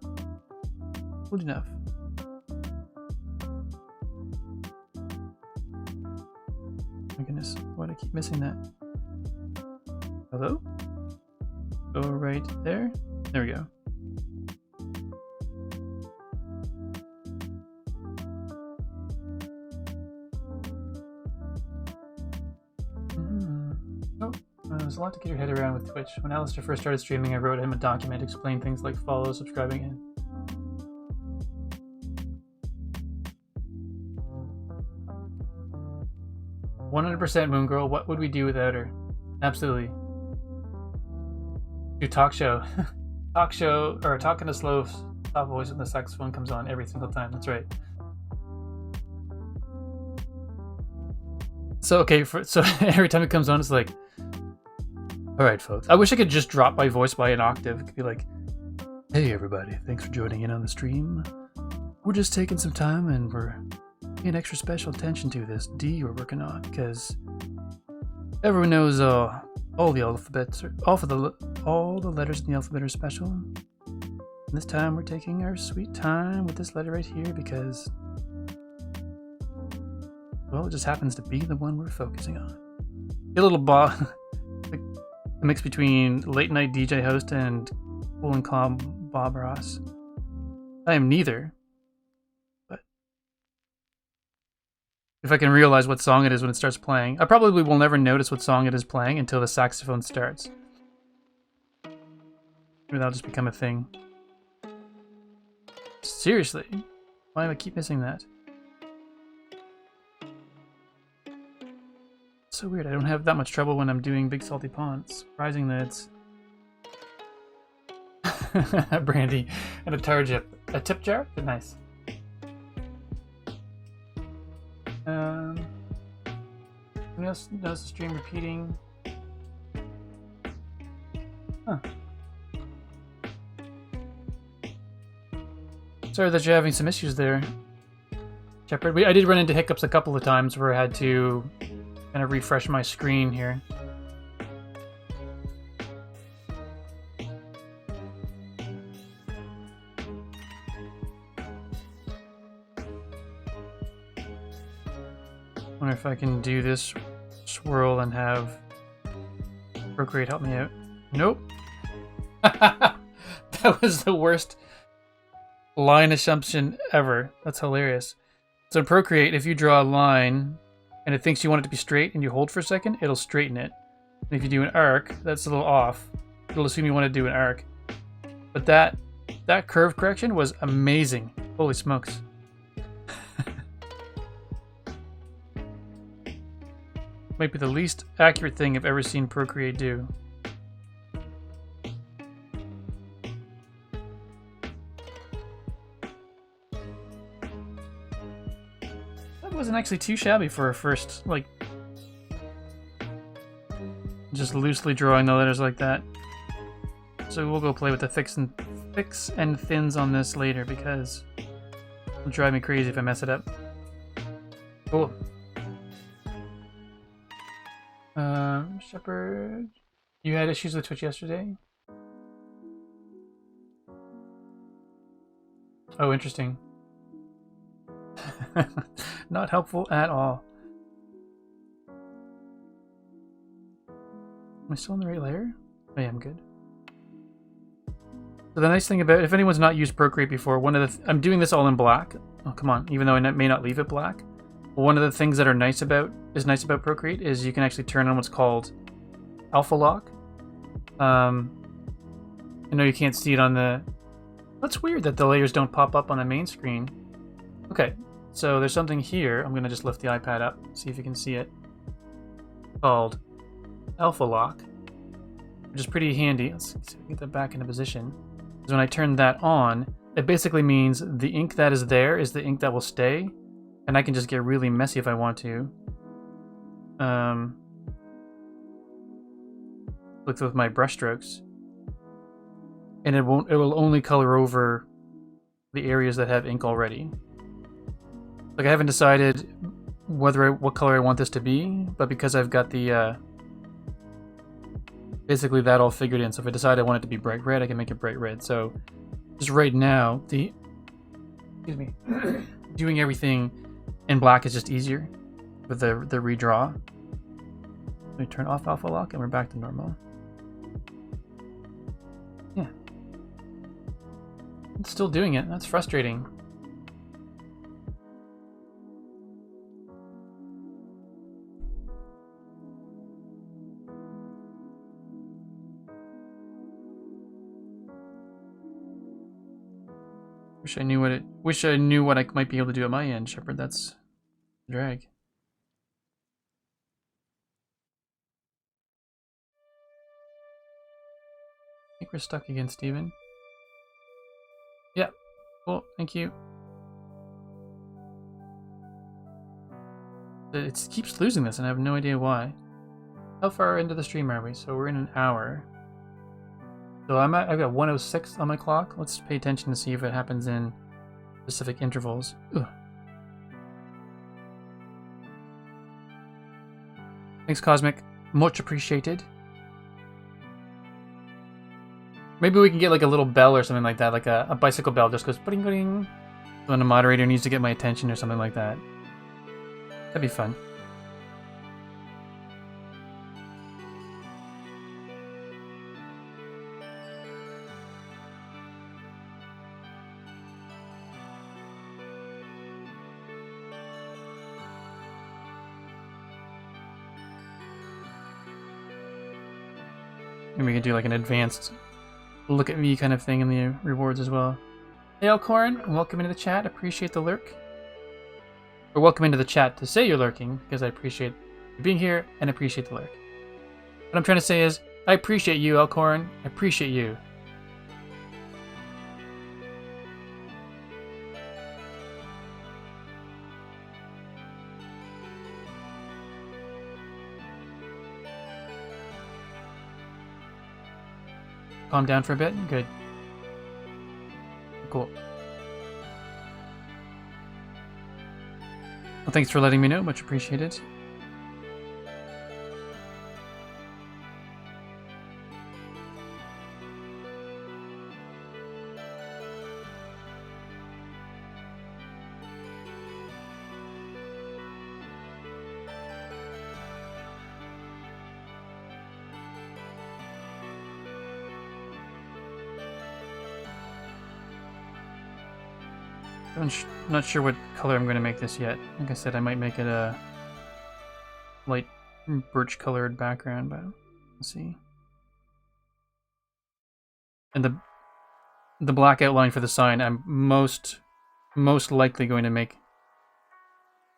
good enough. Oh my goodness, why do I keep missing that? Hello? Go right there. There we go. There's a lot to get your head around with Twitch. When Alistair first started streaming, I wrote him a document explaining things like follow, subscribing, and 100% Moon Girl. What would we do without her? Absolutely. Do talk show. Talk show, or talking to slow soft voice when the saxophone comes on every single time. That's right. So, okay, so every time it comes on, it's like, all right, folks. I wish I could just drop my voice by an octave. It could be like, hey, everybody. Thanks for joining in on the stream. We're just taking some time and we're paying extra special attention to this D we're working on because everyone knows all the alphabets, all the letters in the alphabet are special. And this time we're taking our sweet time with this letter right here because, well, it just happens to be the one we're focusing on. A little like a mix between late night DJ host and cool and calm Bob Ross. I am neither, but if I can realize what song it is when it starts playing, I probably will never notice what song it is playing until the saxophone starts. Maybe that'll just become a thing. Seriously, why do I keep missing that? So weird, I don't have that much trouble when I'm doing Big Salty Pond. Surprising that it's brandy and a tar tip. A tip jar? Nice. Anyone else notice the stream repeating? Huh. Sorry that you're having some issues there, Shepard. I did run into hiccups a couple of times where I had to kind of refresh my screen here. Wonder if I can do this swirl and have Procreate help me out. Nope. That was the worst line assumption ever. That's hilarious. So in Procreate, if you draw a line and it thinks you want it to be straight and you hold for a second, it'll straighten it. And if you do an arc, that's a little off. It'll assume you want to do an arc. But that curve correction was amazing. Holy smokes. Might be the least accurate thing I've ever seen Procreate do. That wasn't actually too shabby for a first, like, just loosely drawing the letters like that. So we'll go play with the thicks and thins on this later because it'll drive me crazy if I mess it up. Cool. Shepard, you had issues with Twitch yesterday? Oh, interesting. Not helpful at all. Am I still in the right layer? Oh, yeah, I'm good. So the nice thing about, if anyone's not used Procreate before, I'm doing this all in black. Oh, come on, even though I may not leave it black. One of the things that are nice about Procreate is you can actually turn on what's called alpha lock. I know you can't see it on the... That's weird that the layers don't pop up on the main screen. Okay, so there's something here. I'm going to just lift the iPad up, see if you can see it. Called alpha lock, which is pretty handy. Let's get that back into position. Because when I turn that on, it basically means the ink that is there is the ink that will stay. And I can just get really messy if I want to. Look with my brush strokes. And it will only color over the areas that have ink already. Like, I haven't decided what color I want this to be, but because I've got the basically that all figured in. So if I decide I want it to be bright red, I can make it bright red. So just right now, excuse me, doing everything in black is just easier with the redraw. Let me turn off alpha lock and we're back to normal. Yeah. It's still doing it. That's frustrating. Wish I knew what I might be able to do at my end, Shepard. That's a drag. I think we're stuck again, Steven. Yeah. Cool. Thank you. It keeps losing this, and I have no idea why. How far into the stream are we? So we're in an hour. So I've got 106 on my clock. Let's pay attention to see if it happens in specific intervals. Ugh. Thanks, Cosmic. Much appreciated. Maybe we can get like a little bell or something like that, like a bicycle bell just goes bling bling when a moderator needs to get my attention or something like that. That'd be fun. And we could do like an advanced look at me kind of thing in the rewards as well. Hey Alcorn, welcome into the chat. Appreciate the lurk. Or welcome into the chat to say you're lurking, because I appreciate you being here and appreciate the lurk. What I'm trying to say is, I appreciate you, Alcorn. I appreciate you. Calm down for a bit? Good. Cool. Well, thanks for letting me know. Much appreciated. I'm not sure what color I'm going to make this yet. Like I said, I might make it a light birch colored background, but let's see. And the black outline for the sign, I'm most likely going to make.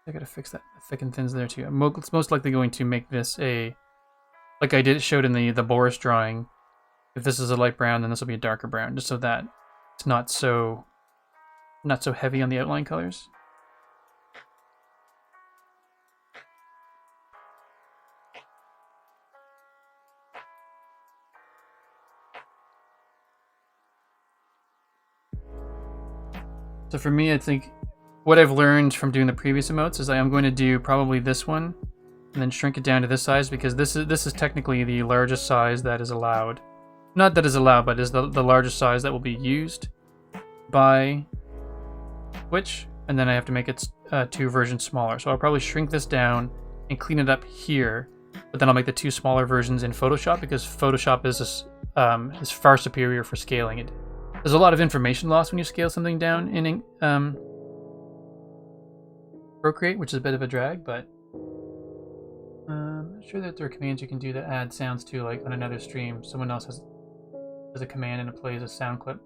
I gotta fix that thick and thins there too. It's most likely going to make this a, like I showed in the Boris drawing. If this is a light brown, then this will be a darker brown, just so that it's not so heavy on the outline colors. So for me, I think what I've learned from doing the previous emotes is I'm going to do probably this one and then shrink it down to this size, because this is technically the largest size that is allowed. Not that is allowed, but is the largest size that will be used by Twitch, and then I have to make it 2 versions smaller. So I'll probably shrink this down and clean it up here, but then I'll make the 2 smaller versions in Photoshop, because Photoshop is far superior for scaling it. There's a lot of information loss when you scale something down in Procreate, which is a bit of a drag, but I'm sure that there are commands you can do that add sounds to, like on another stream. Someone else has a command and it plays a sound clip.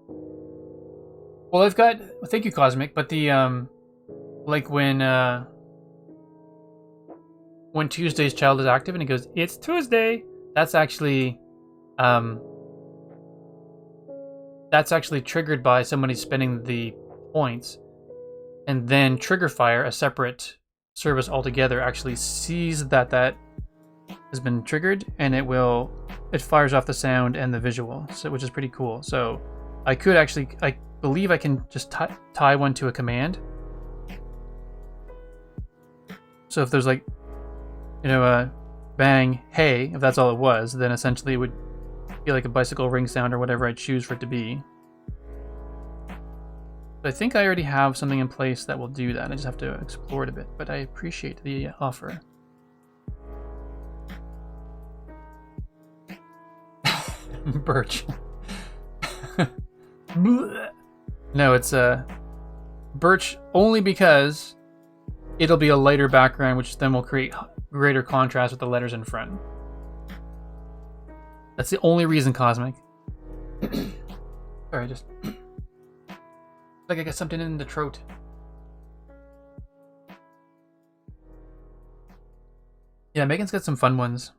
Well, I've got, thank you, Cosmic, but the, like when Tuesday's child is active and it goes, it's Tuesday, that's actually triggered by somebody spending the points, and then Triggerfire, a separate service altogether, actually sees that has been triggered, and it fires off the sound and the visual, so, which is pretty cool. So I could actually, I believe I can just tie one to a command. So if there's like, bang, hey, if that's all it was, then essentially it would be like a bicycle ring sound or whatever I choose for it to be. But I think I already have something in place that will do that. I just have to explore it a bit, but I appreciate the offer. Birch. No, it's birch only because it'll be a lighter background, which then will create greater contrast with the letters in front. That's the only reason, Cosmic. Sorry, just like I got something in the throat. Yeah, Megan's got some fun ones.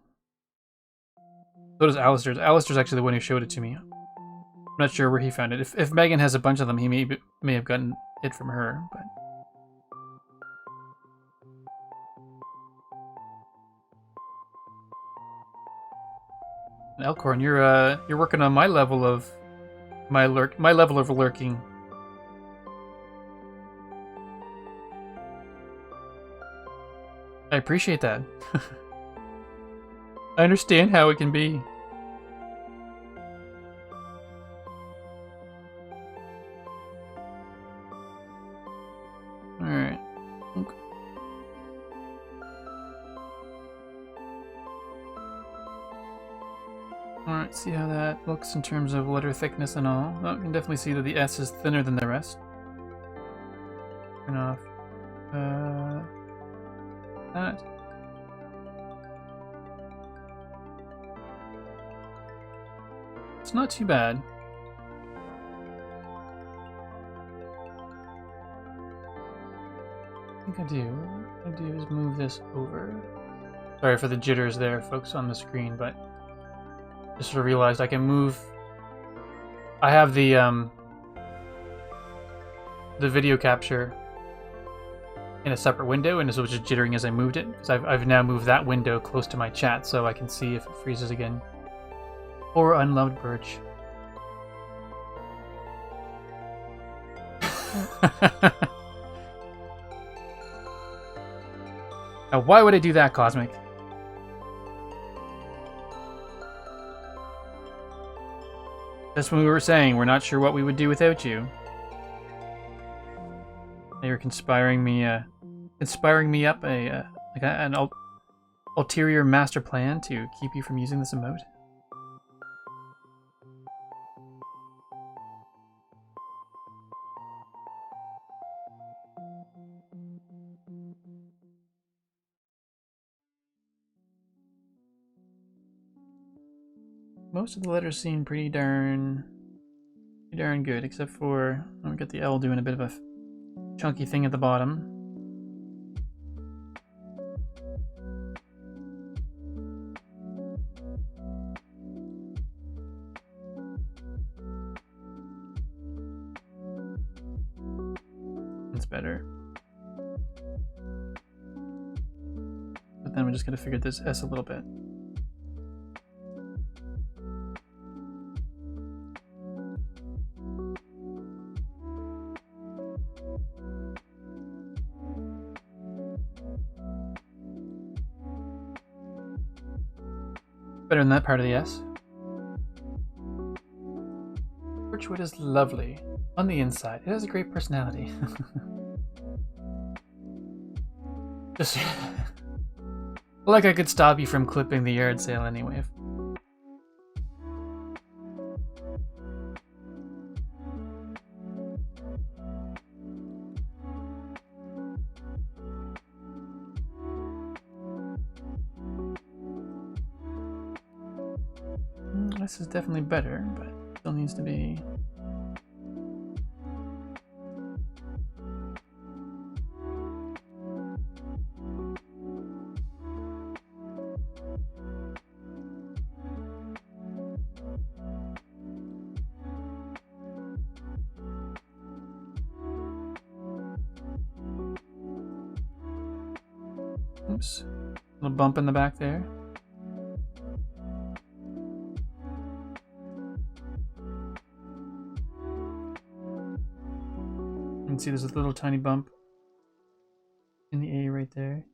So does Alistair's. Alistair's actually the one who showed it to me. I'm not sure where he found it. If Megan has a bunch of them, he may have gotten it from her, but... Elkhorn, you're working on my level of lurking. I appreciate that. I understand how it can be. Alright. Alright, see how that looks in terms of letter thickness and all. Oh, you can definitely see that the S is thinner than the rest. Turn off that. It's not too bad. I think I do. What I do is move this over. Sorry for the jitters there, folks, on the screen, but just sort of realized I can move. I have the video capture in a separate window, and so it was just jittering as I moved it, because I've now moved that window close to my chat, so I can see if it freezes again. Or unloved birch. Now, why would I do that, Cosmic? Just when we were saying we're not sure what we would do without you. They were conspiring me up an ulterior master plan to keep you from using this emote. Most of the letters seem pretty darn good, except for we got the L doing a bit of a chunky thing at the bottom. It's better. But then we're just gonna figure this S a little bit. Better than that part of the S. Birchwood is lovely. On the inside, it has a great personality. Just like I could stop you from clipping the yard sale anyway. This is definitely better, but still needs to be. Oops. Little bump in the back there. You can see there's a little tiny bump in the A right there.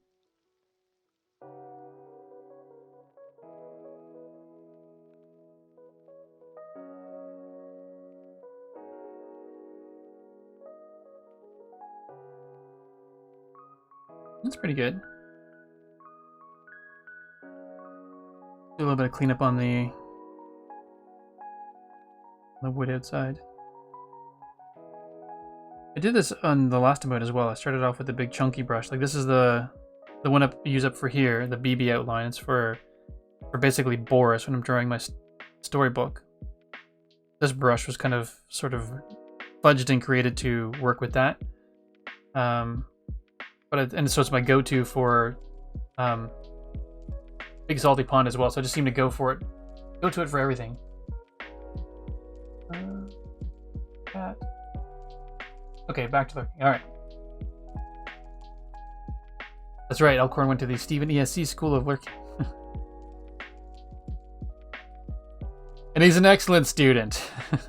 That's pretty good. Do a little bit of cleanup on the wood outside. I did this on the last emote as well. I started off with the big chunky brush. Like this is the one I use up for here, the BB outline. It's for basically Boris when I'm drawing my storybook. This brush was kind of sort of budgeted and created to work with that. And so it's my go-to for Big Salty Pond as well. So I just seem to go to it for everything. Cat. Okay, back to looking. All right. That's right. Elkhorn went to the Stephen ESC School of Lurking. And he's an excellent student. I'm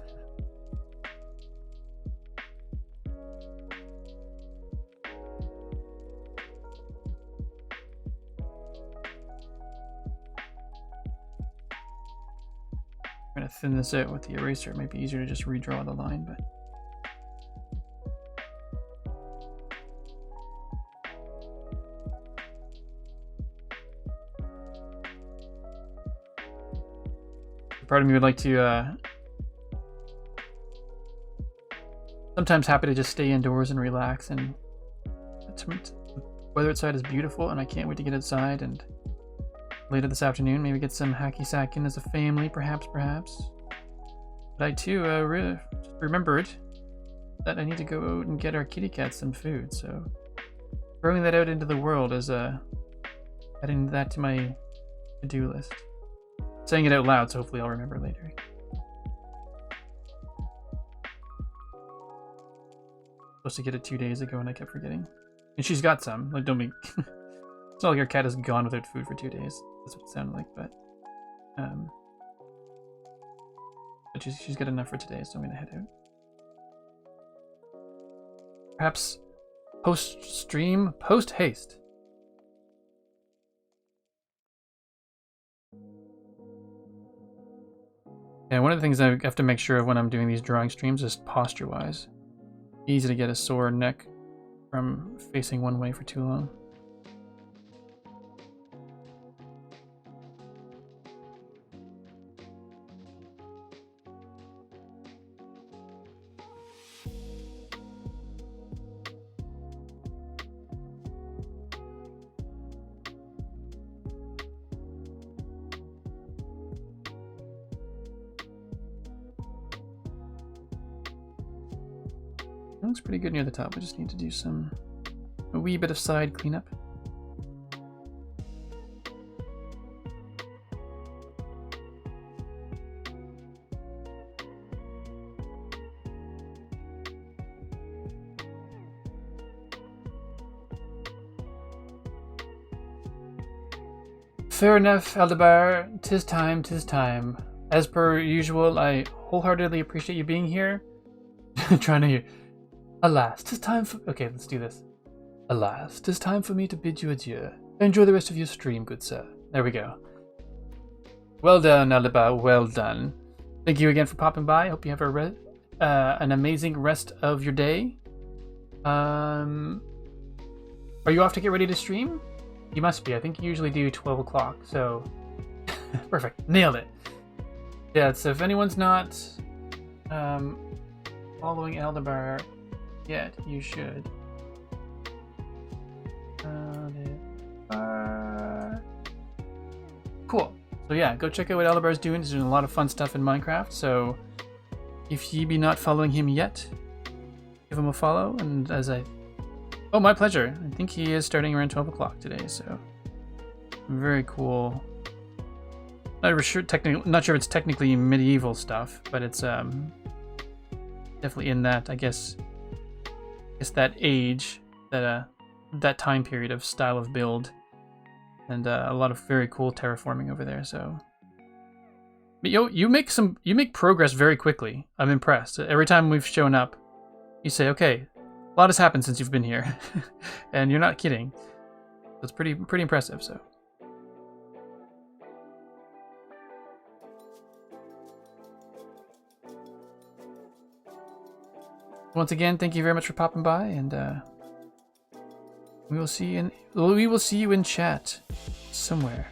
going to thin this out with the eraser. It might be easier to just redraw the line, but... Part of me would like to, sometimes happy to just stay indoors and relax, and the weather outside is beautiful, and I can't wait to get outside, and later this afternoon, maybe get some hacky sack in as a family, perhaps. But I too remembered that I need to go out and get our kitty cat some food, so throwing that out into the world is adding that to my to-do list. Saying it out loud, so hopefully I'll remember later. Supposed to get it 2 days ago and I kept forgetting. And she's got some. Like, don't be... It's not like our cat is gone without food for 2 days. That's what it sounded like, but... But she's got enough for today, so I'm gonna head out. Perhaps post-stream, post-haste. Yeah, one of the things I have to make sure of when I'm doing these drawing streams is posture-wise. Easy to get a sore neck from facing one way for too long. It looks pretty good near the top. I just need to do a wee bit of side cleanup. Fair enough, Aldebar. 'Tis time, 'tis time. As per usual, I wholeheartedly appreciate you being here. Trying to hear. Alas, 'tis time for... Okay, let's do this. Alas, 'tis time for me to bid you adieu. Enjoy the rest of your stream, good sir. There we go. Well done, Aldebar. Well done. Thank you again for popping by. Hope you have an amazing rest of your day. Are you off to get ready to stream? You must be. I think you usually do 12 o'clock, so... Perfect. Nailed it. Yeah, so if anyone's not following Aldebar yet, you should. Cool. So yeah, go check out what Aldebar's doing. He's doing a lot of fun stuff in Minecraft, so if ye be not following him yet, give him a follow, and as I... Oh, my pleasure. I think he is starting around 12 o'clock today, so very cool. Not sure if it's technically medieval stuff, but it's definitely in that, I guess that age, that time period of style of build, and a lot of very cool terraforming over there. So, but you make progress very quickly. I'm impressed. Every time we've shown up, you say, okay, a lot has happened since you've been here, and you're not kidding. So it's pretty impressive. So. Once again, thank you very much for popping by, and we will see you we will see you in chat somewhere.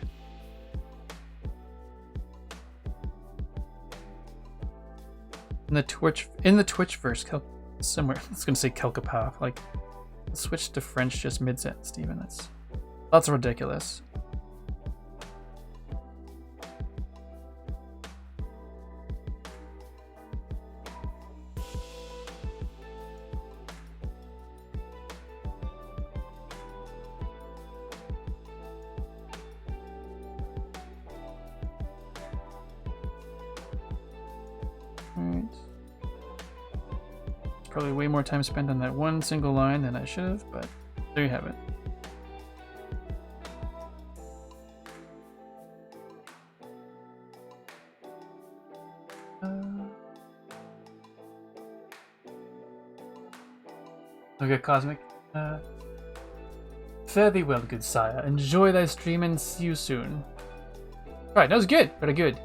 In the Twitchverse, somewhere. I was gonna say Kelkapath. Like, switch to French just mid-sentence, Steven. That's ridiculous. Alright. Probably way more time spent on that one single line than I should have, but there you have it. Okay, Cosmic. Fare thee well, good sire. Enjoy thy stream and see you soon. Right, that was good, very good.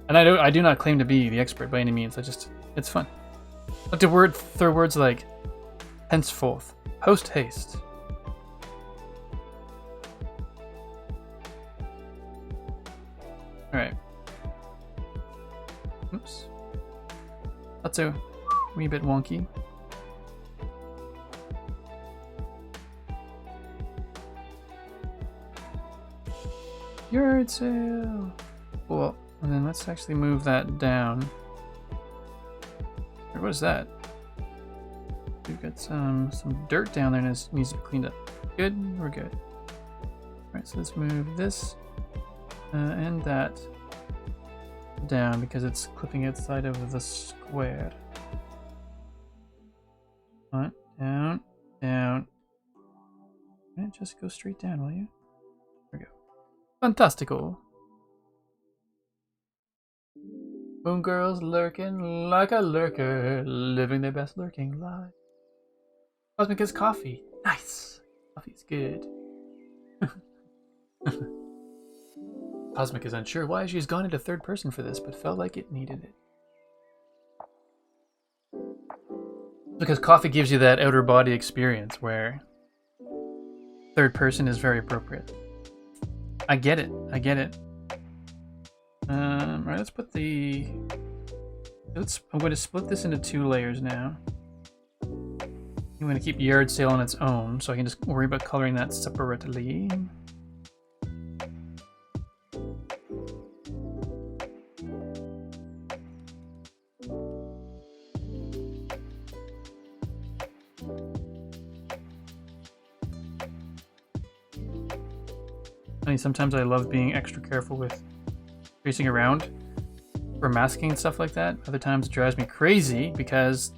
And I do not claim to be the expert by any means. It's fun. But to throw words like henceforth, post haste. Alright. Oops. That's a wee bit wonky. Yard sale! Cool. And then let's actually move that down. What is that? We've got some dirt down there and it needs to be cleaned up. Good, we're good. Alright, so let's move this and that down because it's clipping outside of the square. Alright, down, down. And just go straight down, will you? There we go. Fantastical. Moon girls lurking like a lurker, living their best lurking life. Cosmic is coffee. Nice. Coffee's good. Cosmic is unsure why she's gone into third person for this, but felt like it needed it. Because coffee gives you that outer body experience where third person is very appropriate. I get it. I get it. Right, let's put the... I'm going to split this into 2 layers now. I'm going to keep yard sale on its own, so I can just worry about coloring that separately. Sometimes I love being extra careful with tracing around for masking and stuff like that. Other times it drives me crazy because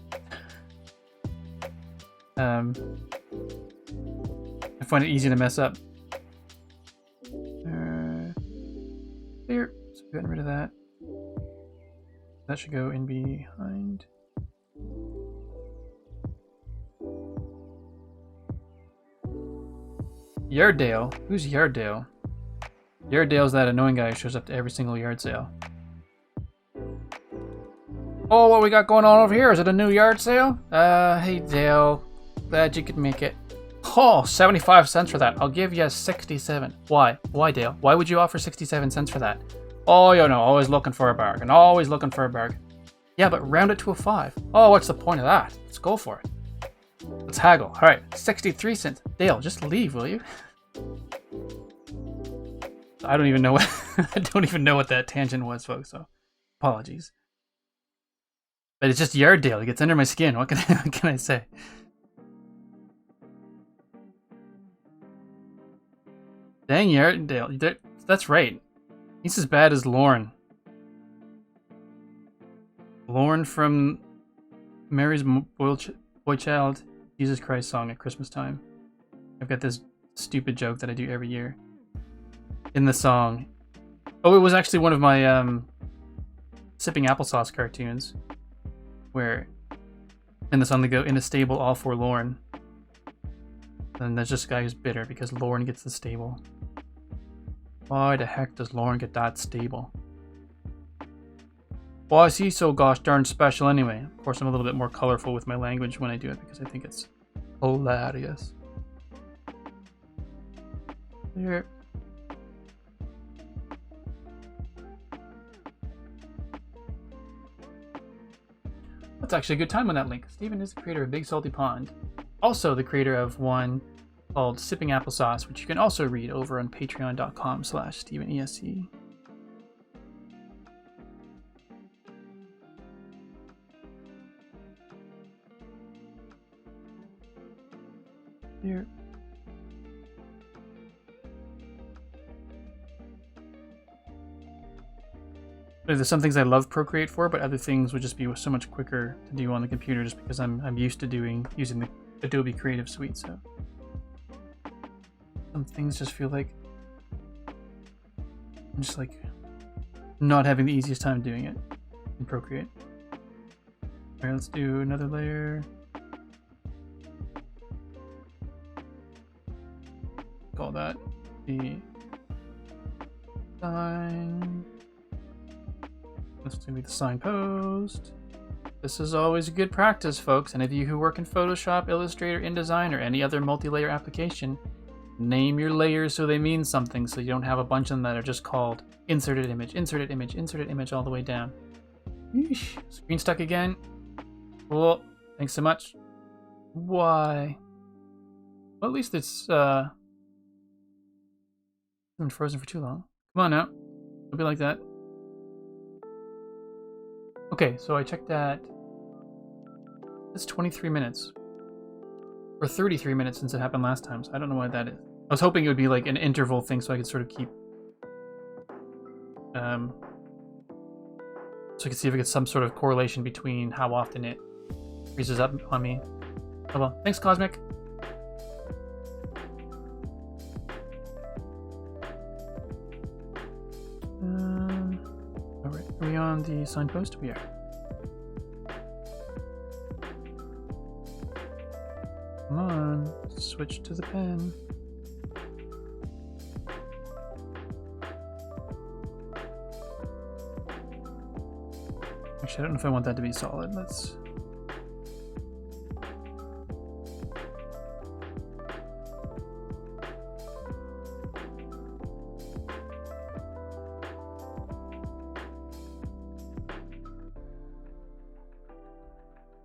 I find it easy to mess up. There, so we've gotten rid of that. That should go in behind. Yarddale? Who's Yarddale? Yarddale's that annoying guy who shows up to every single yard sale. Oh, what we got going on over here? Is it a new yard sale? Hey Dale. Glad you could make it. Oh, 75 cents for that. I'll give you 67. Why? Why, Dale? Why would you offer 67 cents for that? Oh, you know, always looking for a bargain. Always looking for a bargain. Yeah, but round it to a 5. Oh, what's the point of that? Let's go for it. Let's haggle. Alright, 63 cents. Dale, just leave, will you? I don't even know what I don't even know what that tangent was, folks, so apologies. But it's just Yarddale. It gets under my skin. What can I say? Dang, Yarddale. That's right. He's as bad as Lauren. Lauren from Mary's Boy Child Jesus Christ song at Christmas time. I've got this stupid joke that I do every year. In the song. Oh, it was actually one of my Sipping Applesauce cartoons. Where in the song they go, in a stable all forlorn. And there's just a guy who's bitter because Lauren gets the stable. Why the heck does Lauren get that stable? Why is he so gosh darn special anyway? Of course I'm a little bit more colorful with my language when I do it because I think it's hilarious. There. That's actually a good time on that link. Steven is the creator of Big Salty Pond. Also the creator of one called Sipping Applesauce, which you can also read over on patreon.com/StevenESC. Here. There's some things I love Procreate for, but other things would just be so much quicker to do on the computer just because I'm used to using the Adobe Creative Suite. So some things just feel like I'm just like not having the easiest time doing it in Procreate. Alright, let's do another layer. Call that the sign. This is going to be the signpost. This is always a good practice, folks. Any of you who work in Photoshop, Illustrator, InDesign, or any other multi-layer application, name your layers so they mean something, so you don't have a bunch of them that are just called inserted image, inserted image, inserted image all the way down. Yeesh. Screen stuck again. Well, thanks so much. Why? Well, at least it's been frozen for too long. Come on now. Don't be like that. Okay, so I checked that. It's 23 minutes. Or 33 minutes since it happened last time, so I don't know why that is. I was hoping it would be like an interval thing so I could sort of keep... so I could see if I get some sort of correlation between how often it freezes up on me. Oh well, thanks Cosmic! Alright, are we on the signpost? We are. Come on, switch to the pen. Actually, I don't know if I want that to be solid. Let's...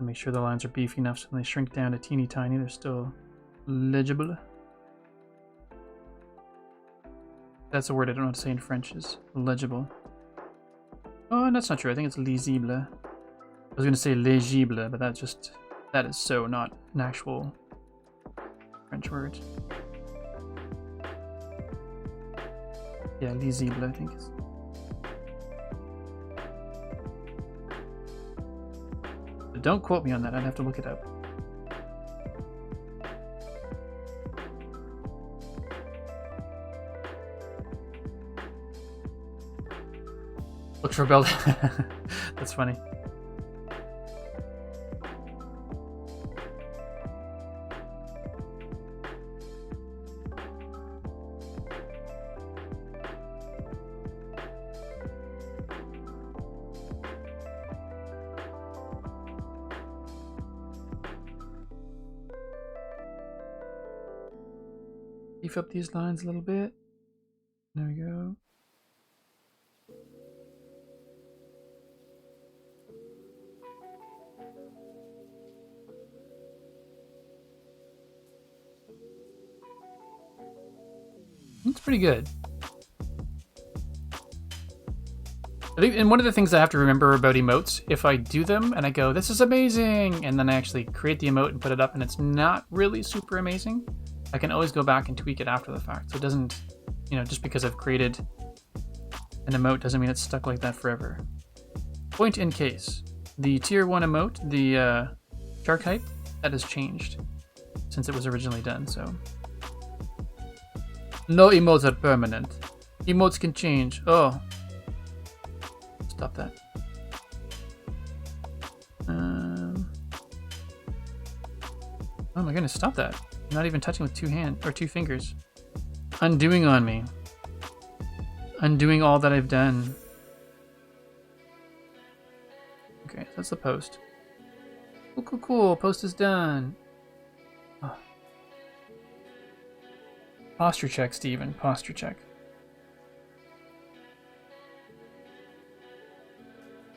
make sure the lines are beefy enough so when they shrink down to teeny tiny, they're still legible. That's a word I don't know how to say in French, is legible. Oh, that's not true. I think it's lisible. I was going to say legible, but that is so not an actual French word. Yeah, lisible, I think. But don't quote me on that. I'd have to look it up. Look for belt. That's funny. Beef up these lines a little bit. There we go. It's pretty good. I think, and one of the things I have to remember about emotes, if I do them and I go, this is amazing, and then I actually create the emote and put it up and it's not really super amazing, I can always go back and tweak it after the fact. So it doesn't, you know, just because I've created an emote doesn't mean it's stuck like that forever. Point in case. The tier 1 emote, the shark hype, that has changed since it was originally done, so. No emotes are permanent. Emotes can change. Oh. Stop that. Oh my goodness, stop that. I'm not even touching with two fingers. Undoing on me. Undoing all that I've done. Okay, that's the post. Cool, cool, cool. Post is done. Oh. Posture check, Steven. Posture check.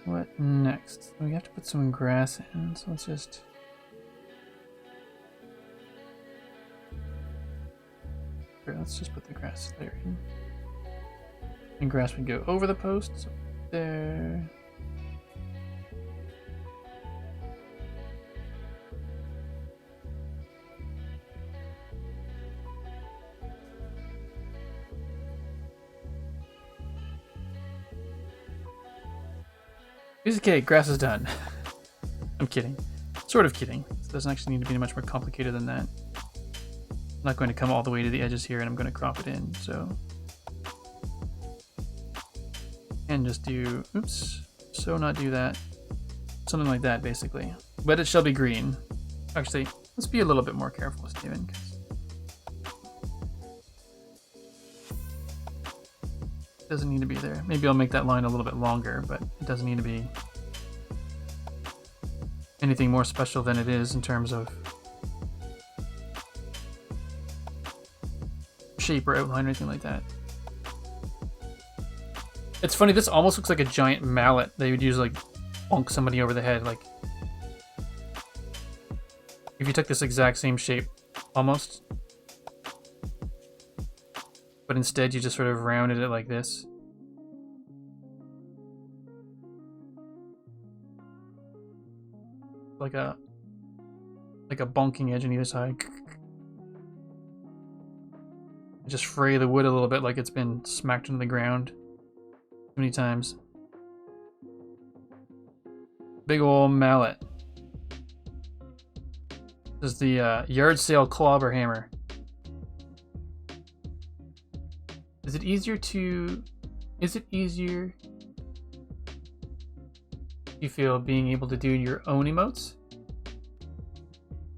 What next? We have to put some grass in, so let's just... Here, let's just put the grass layer in. And grass would go over the post, so there. Piece of cake, grass is done. I'm kidding. Sort of kidding. It doesn't actually need to be much more complicated than that. I'm not going to come all the way to the edges here, and I'm going to crop it in, so... And just do... Oops. So not do that. Something like that, basically. But it shall be green. Actually, let's be a little bit more careful, Steven, 'cause it doesn't need to be there. Maybe I'll make that line a little bit longer, but it doesn't need to be anything more special than it is in terms of shape or outline or anything like that. It's funny, this almost looks like a giant mallet they would use, like, bonk somebody over the head. Like, if you took this exact same shape, almost, but instead you just sort of rounded it like this. Like a bonking edge on either side. Just fray the wood a little bit like it's been smacked into the ground too many times. Big ol' mallet. This is the yard sale clobber hammer. Is it easier, you feel, being able to do your own emotes?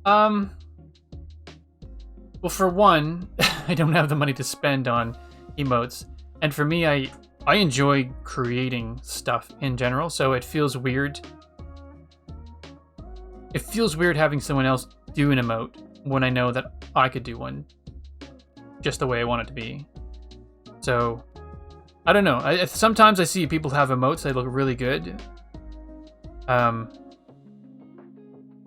Well, for one, I don't have the money to spend on emotes, and for me, I enjoy creating stuff in general, so it feels weird. It feels weird having someone else do an emote when I know that I could do one just the way I want it to be. So, I don't know. Sometimes I see people have emotes, they look really good. But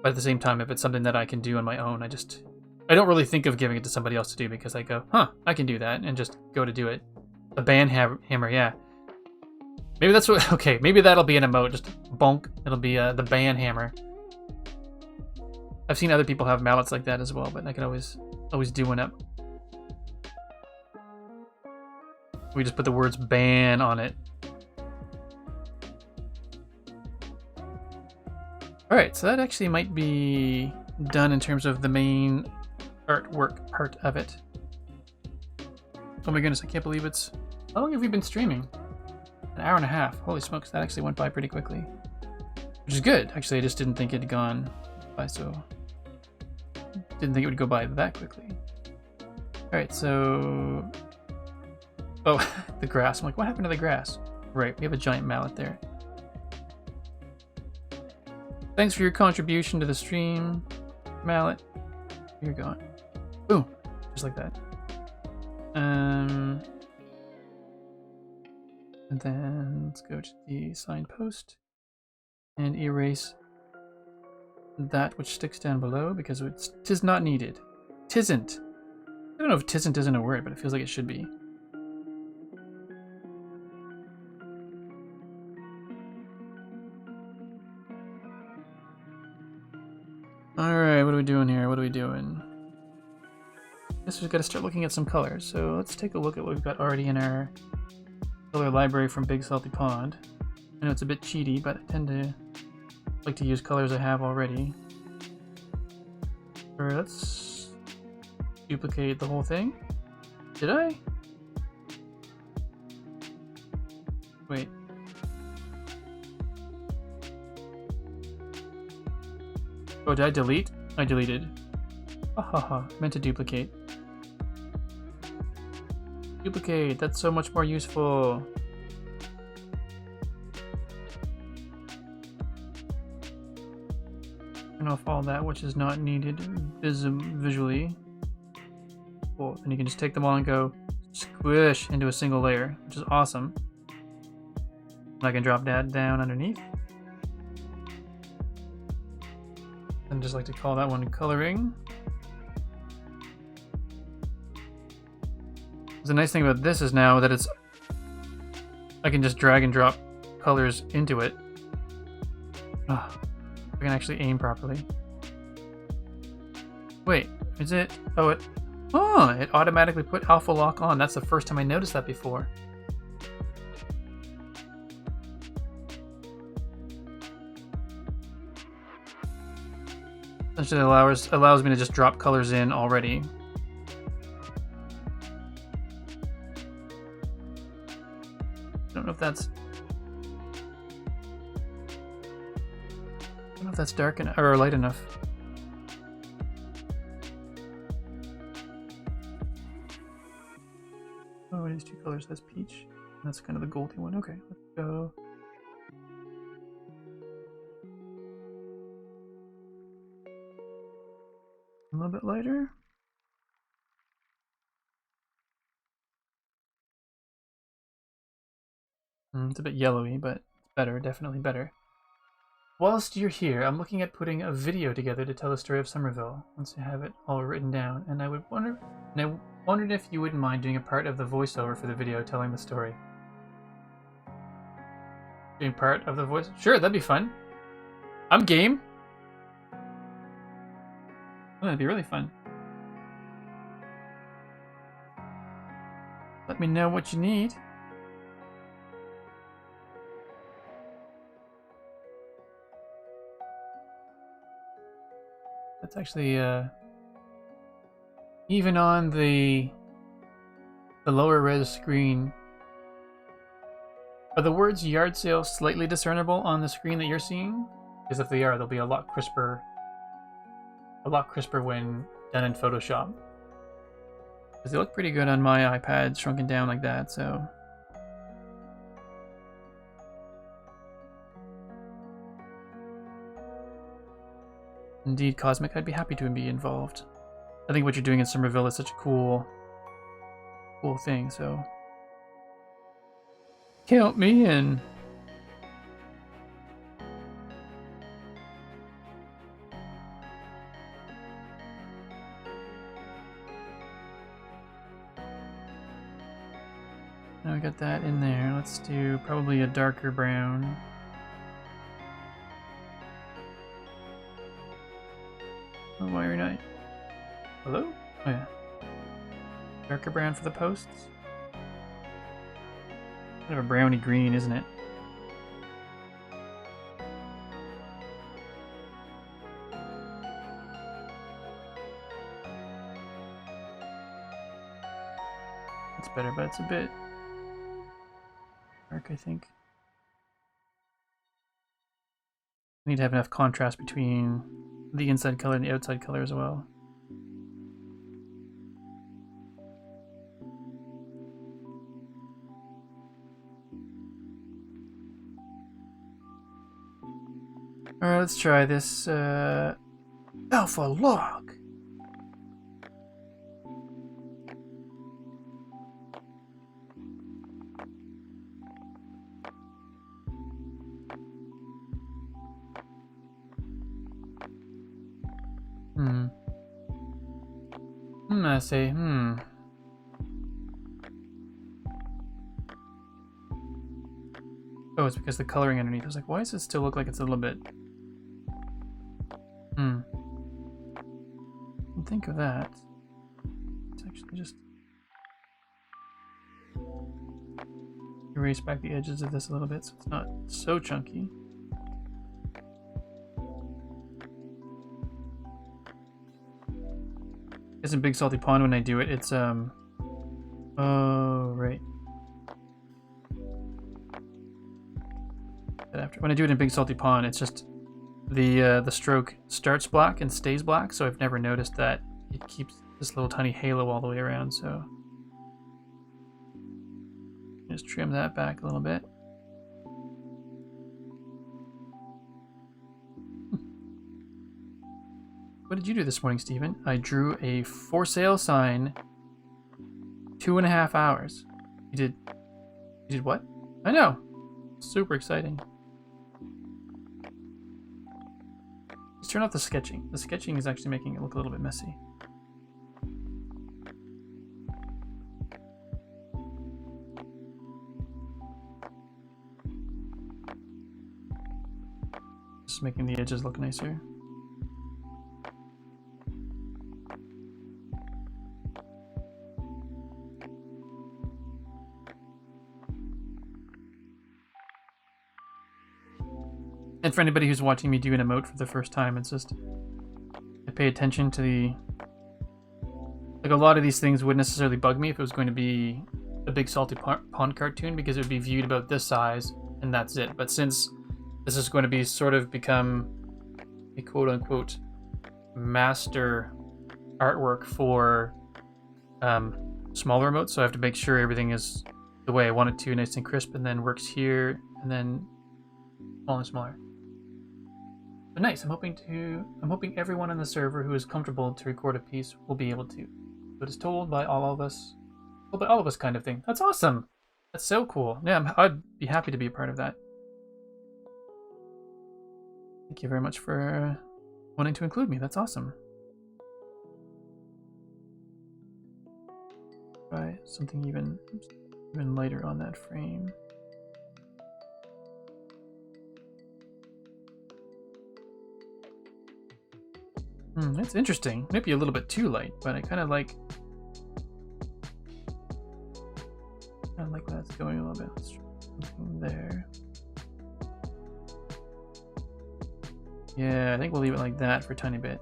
at the same time, if it's something that I can do on my own, I don't really think of giving it to somebody else to do, because I go, huh, I can do that, and just go to do it. A band hammer, yeah. Maybe that's what, okay, maybe that'll be an emote, just bonk, it'll be the band hammer. I've seen other people have mallets like that as well, but I could always do one up. We just put the words ban on it. Alright, so that actually might be done in terms of the main artwork part of it. Oh my goodness, I can't believe it's... How long have we been streaming? An hour and a half. Holy smokes, that actually went by pretty quickly. Which is good. Actually, I just didn't think it had gone by so... Didn't think it would go by that quickly. Alright, so... Oh, the grass. I'm like, what happened to the grass? Right, we have a giant mallet there. Thanks for your contribution to the stream, mallet. You're gone. Boom, just like that. And then let's go to the signpost and erase that which sticks down below, because tis not needed. Tisn't. I don't know if tisn't isn't a word, but it feels like it should be. Alright, what are we doing here? What are we doing? I guess we've got to start looking at some colors. So let's take a look at what we've got already in our color library from Big Salty Pond. I know it's a bit cheaty, but I tend to like to use colors I have already. Or let's duplicate the whole thing. Did I? Wait. Oh, did I delete? I deleted. Hahaha, meant to duplicate. Duplicate, that's so much more useful. Turn off all that which is not needed visually. cool. And you can just take them all and go squish into a single layer, which is awesome. And I can drop that down underneath. And just like to call that one coloring. The nice thing about this is now that I can just drag and drop colors into it. Oh, I can actually aim properly. Wait, is it? Oh, it automatically put alpha lock on. That's the first time I noticed that before. Essentially allows me to just drop colors in already. I don't know if that's dark enough or light enough. Oh, these two colors. That's peach. That's kind of the goldy one. Okay, let's go. A little bit lighter. It's a bit yellowy, but it's better, definitely better. Whilst you're here, I'm looking at putting a video together to tell the story of Somerville, once I have it all written down, and I wondered if you wouldn't mind doing a part of the voiceover for the video telling the story. Doing part of the voice? Sure, that'd be fun. I'm game. Oh, that'd be really fun. Let me know what you need. That's actually even on the lower res screen. Are the words yard sale slightly discernible on the screen that you're seeing? Because if they are, they'll be a lot crisper when done in Photoshop. Because they look pretty good on my iPad shrunken down like that, so. Indeed, Cosmic, I'd be happy to be involved. I think what you're doing in Somerville is such a cool thing, so. Count me in. Now we got that in there. Let's do probably a darker brown. Oh, why are you not? Hello? Oh yeah. Darker brown for the posts. Kind of a browny green, isn't it? It's better, but it's a bit dark, I think. I need to have enough contrast between the inside color and the outside color as well. Alright, let's try this alpha lock. I say, Oh, it's because the coloring underneath. I was like, why does it still look like it's a little bit... Think of that. Let's actually just erase back the edges of this a little bit so it's not so chunky. It's in Big Salty Pond when I do it, it's oh right. After when I do it in Big Salty Pond, it's just the stroke starts black and stays black, so I've never noticed that it keeps this little tiny halo all the way around, so just trim that back a little bit. What did you do this morning, Stephen? I drew a for sale sign 2.5 hours. You did what? I know. Super exciting. Let's turn off the sketching. The sketching is actually making it look a little bit messy. Just making the edges look nicer. And for anybody who's watching me do an emote for the first time, it's just I pay attention to the, like, a lot of these things wouldn't necessarily bug me if it was going to be a big salty pond cartoon, because it would be viewed about this size and that's it. But since this is going to be sort of become a quote-unquote master artwork for smaller emotes, so I have to make sure everything is the way I want it to, nice and crisp, and then works here, and then smaller and smaller. But nice. I'm hoping everyone on the server who is comfortable to record a piece will be able to. But it's told by all of us, kind of thing. That's awesome. That's so cool. Yeah, I'd be happy to be a part of that. Thank you very much for wanting to include me. That's awesome. Try something even lighter on that frame. That's interesting. Maybe a little bit too light, but I kind of like where that's going a little bit. Let's try something there. Yeah, I think we'll leave it like that for a tiny bit.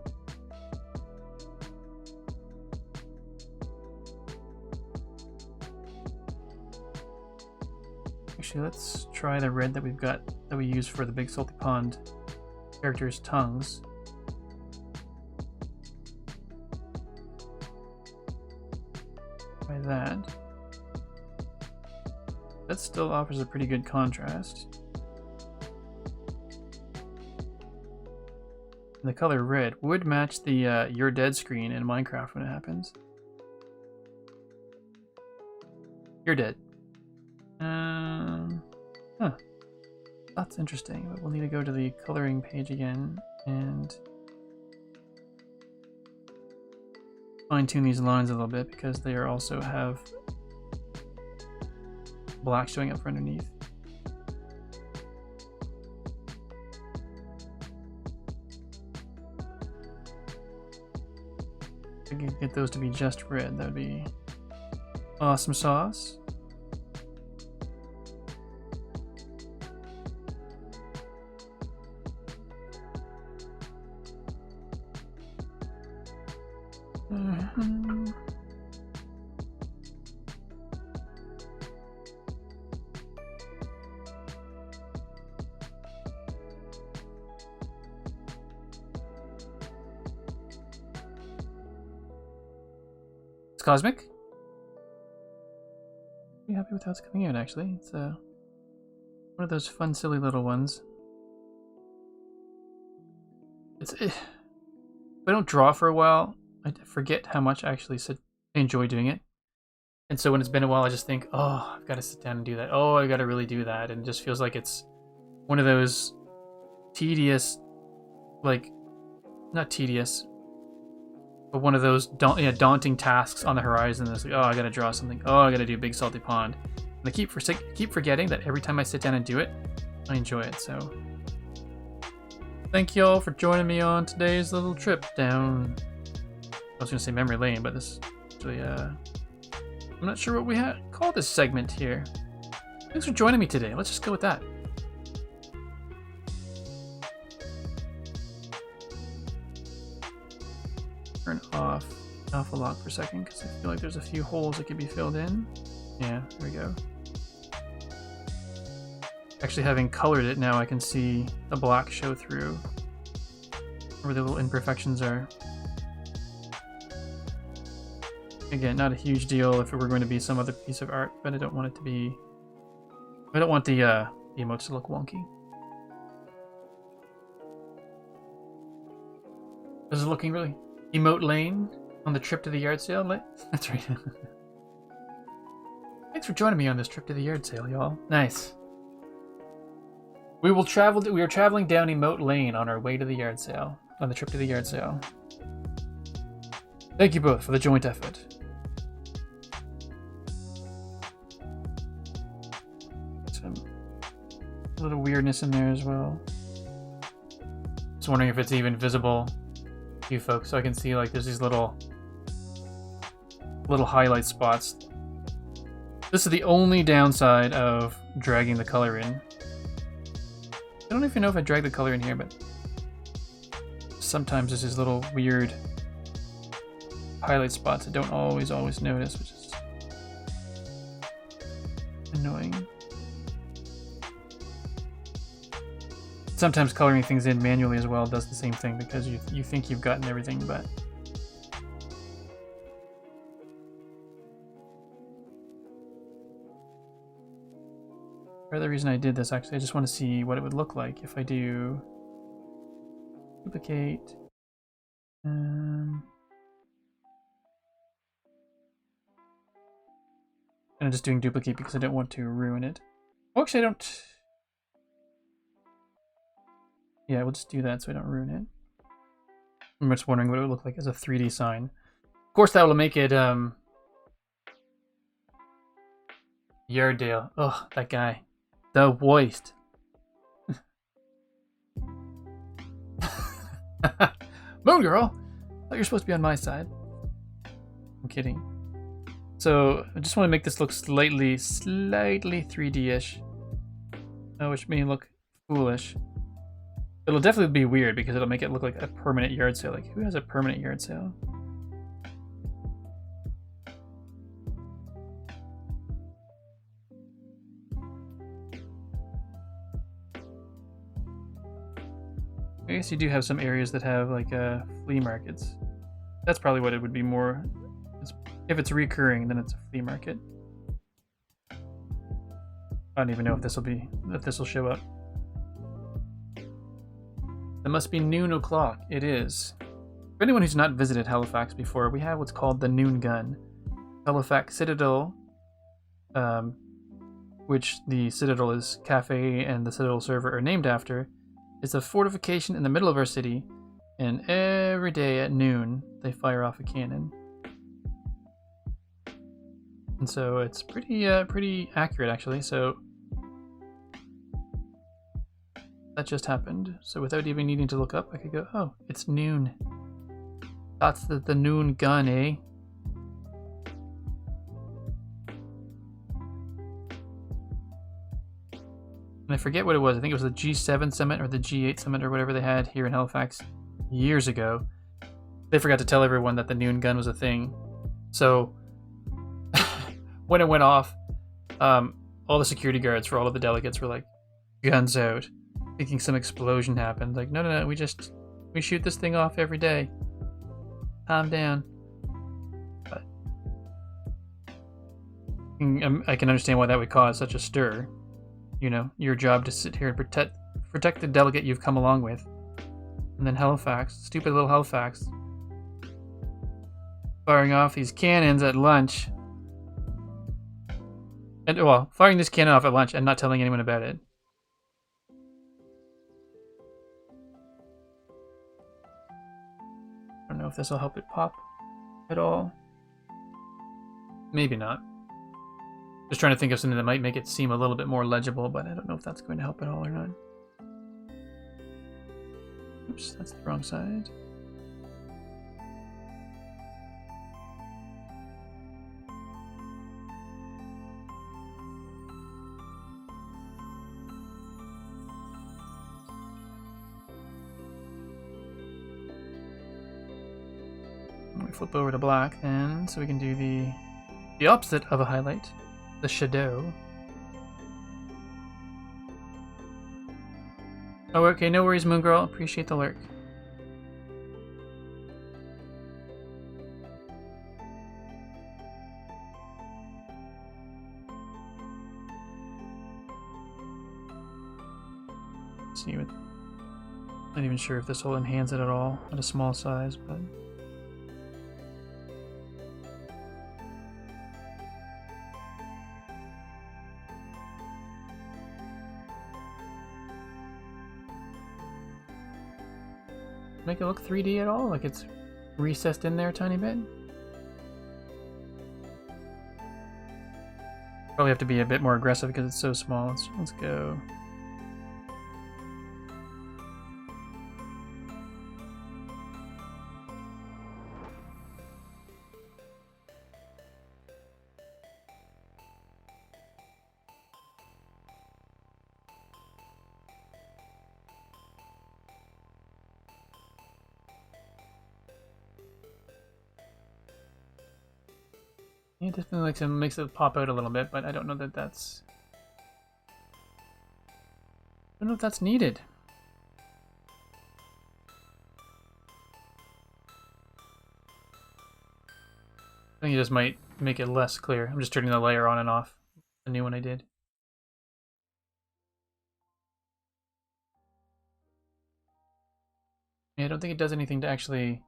Actually, let's try the red that we use for the Big Salty Pond characters' tongues. Try that. That still offers a pretty good contrast. And the color red would match the You're Dead screen in Minecraft when it happens. You're dead. Huh. That's interesting, but we'll need to go to the coloring page again and fine-tune these lines a little bit, because they are also have black showing up for underneath. If I could get those to be just red, that would be awesome sauce. It's cosmic. Pretty happy with how it's coming out, actually. It's one of those fun, silly little ones. If I don't draw for a while, I forget how much I actually enjoy doing it. And so when it's been a while, I just think, oh, I've got to sit down and do that. Oh, I got to really do that. And it just feels like it's one of those tedious, like, not tedious, but one of those daunting tasks on the horizon. It's like, oh, I got to draw something. Oh, I got to do Big Salty Pond. And I keep forgetting that every time I sit down and do it, I enjoy it. So thank you all for joining me on today's little trip down, I was going to say memory lane, but this is actually, I'm not sure what we call this segment here. Thanks for joining me today. Let's just go with that. Turn off Alpha Lock for a second, because I feel like there's a few holes that could be filled in. Yeah, there we go. Actually, having colored it now, I can see the black show through where the little imperfections are. Again, not a huge deal if it were going to be some other piece of art, but I don't want it to be... I don't want the emotes to look wonky. This is looking really... Emote lane on the trip to the yard sale? That's right. Thanks for joining me on this trip to the yard sale, y'all. Nice. We are traveling down Emote Lane on our way to the yard sale. On the trip to the yard sale. Thank you both for the joint effort. Some little weirdness in there as well. Just wondering if it's even visible to you folks, so I can see like there's these little highlight spots. This is the only downside of dragging the color in. I don't even know if I drag the color in here, but sometimes there's these little weird highlight spots I don't always notice, which is annoying. Sometimes coloring things in manually as well does the same thing because you think you've gotten everything, but part of the reason I did this, actually, I just want to see what it would look like if I do duplicate. And I'm just doing duplicate because I don't want to ruin it. Oh, actually, I don't. Yeah, we'll just do that so I don't ruin it. I'm just wondering what it would look like as a 3D sign. Of course, that will make it Yardale. Ugh, that guy. The worst. Moon Girl! Thought you're supposed to be on my side. I'm kidding. So, I just want to make this look slightly 3D-ish. Which may look foolish. It'll definitely be weird because it'll make it look like a permanent yard sale. Like, who has a permanent yard sale? I guess you do have some areas that have like flea markets. That's probably what it would be more. If it's recurring, then it's a flea market. I don't even know if this will show up. It must be noon o'clock. It is. For anyone who's not visited Halifax before, we have what's called the Noon Gun. Halifax Citadel, which the Citadel is cafe and the Citadel server are named after, is a fortification in the middle of our city, and every day at noon they fire off a cannon. And so it's pretty accurate, actually. So that just happened. So without even needing to look up, I could go, oh, it's noon. That's the Noon Gun, eh? And I forget what it was. I think it was the G7 summit or the G8 summit or whatever they had here in Halifax years ago. They forgot to tell everyone that the Noon Gun was a thing. So when it went off, all the security guards for all of the delegates were like, guns out, thinking some explosion happened. Like, no, we shoot this thing off every day. Calm down. But I can understand why that would cause such a stir. You know, your job to sit here and protect the delegate you've come along with. And then Halifax, stupid little Halifax, firing off these cannons at lunch. And, well, firing this cannon off at lunch and not telling anyone about it. I don't know if this will help it pop at all. Maybe not. Just trying to think of something that might make it seem a little bit more legible, but I don't know if that's going to help at all or not. Oops, that's the wrong side. We flip over to black, and so we can do the opposite of a highlight, the shadow. Oh, okay, no worries, Moon Girl. Appreciate the lurk. See, not even sure if this will enhance it at all at a small size, but. make it look 3D at all? Like it's recessed in there a tiny bit? Probably have to be a bit more aggressive because it's so small. Let's go. Yeah, it definitely makes it pop out a little bit, but I don't know that that's... I don't know if that's needed. I think it just might make it less clear. I'm just turning the layer on and off. The new one I did. Yeah, I don't think it does anything to actually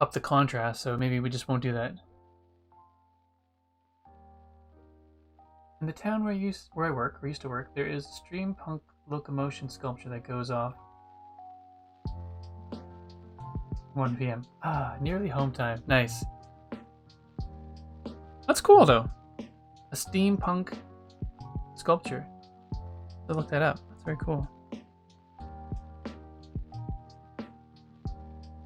up the contrast, so maybe we just won't do that. In the town where I used to work, there is a steampunk locomotion sculpture that goes off 1 p.m. Ah, nearly home time. Nice. That's cool though. A steampunk sculpture. I'll look that up. That's very cool.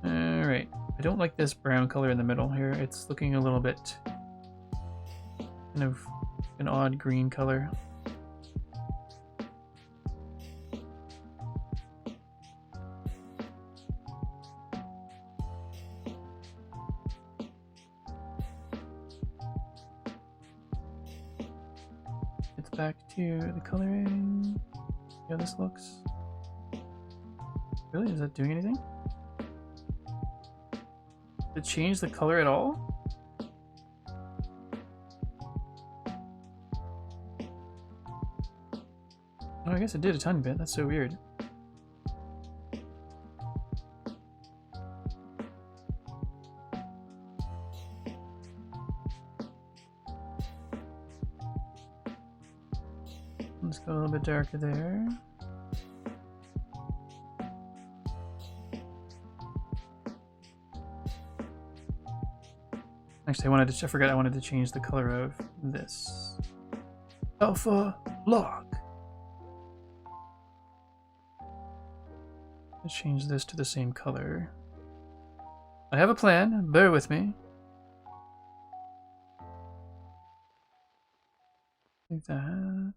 Alright. I don't like this brown color in the middle here. It's looking a little bit kind of an odd green color. It's back to the coloring. See how this looks. Really? Is that doing anything? Did it change the color at all? Oh, I guess it did a tiny bit. That's so weird. Let's go a little bit darker there. Actually, I forgot I wanted to change the color of this. Alpha log. Let's change this to the same color. I have a plan. Bear with me. Like that.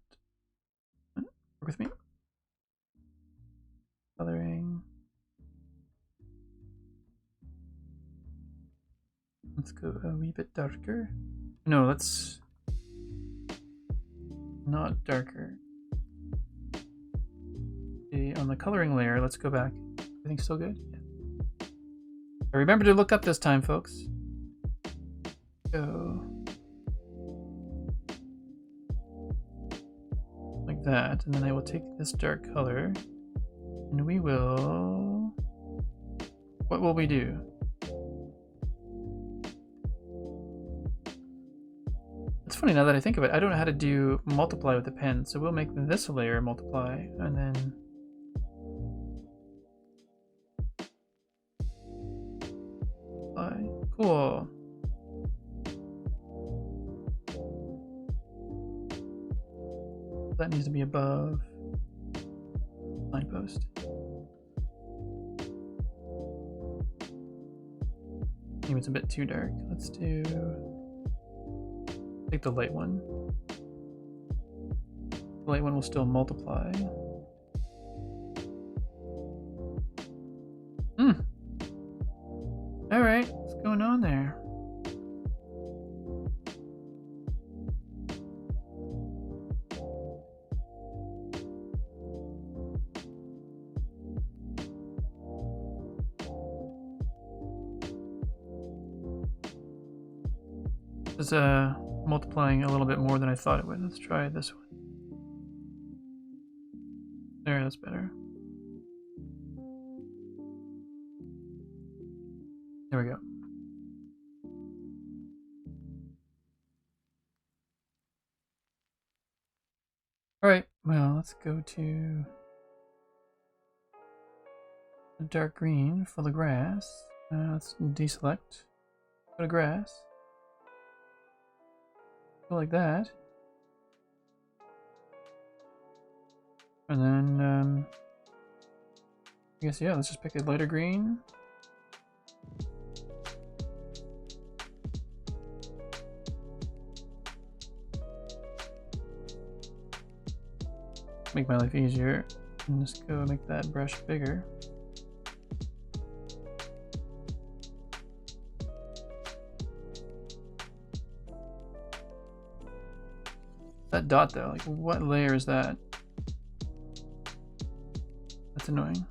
Work with me. Coloring. Let's go a wee bit darker. No, let's not darker. Okay, on the coloring layer, let's go back. Everything's still good? Yeah. Remember to look up this time, folks. Go like that, and then I will take this dark color, and we will... What will we do? It's funny now that I think of it, I don't know how to do multiply with the pen, so we'll make this layer multiply, and then... Cool. That needs to be above line post. Maybe it's a bit too dark. Let's do... Take the light one. The light one will still multiply. Alright, what's going on there? This is multiplying a little bit more than I thought it would. Let's try this one. There, that's better. There we go. Alright, well, let's go to... a dark green full of grass. Let's deselect. Go to grass. Go like that. And then, I guess, yeah, let's just pick a lighter green. Make my life easier. And just go make that brush bigger. That dot though, like what layer is that? That's annoying.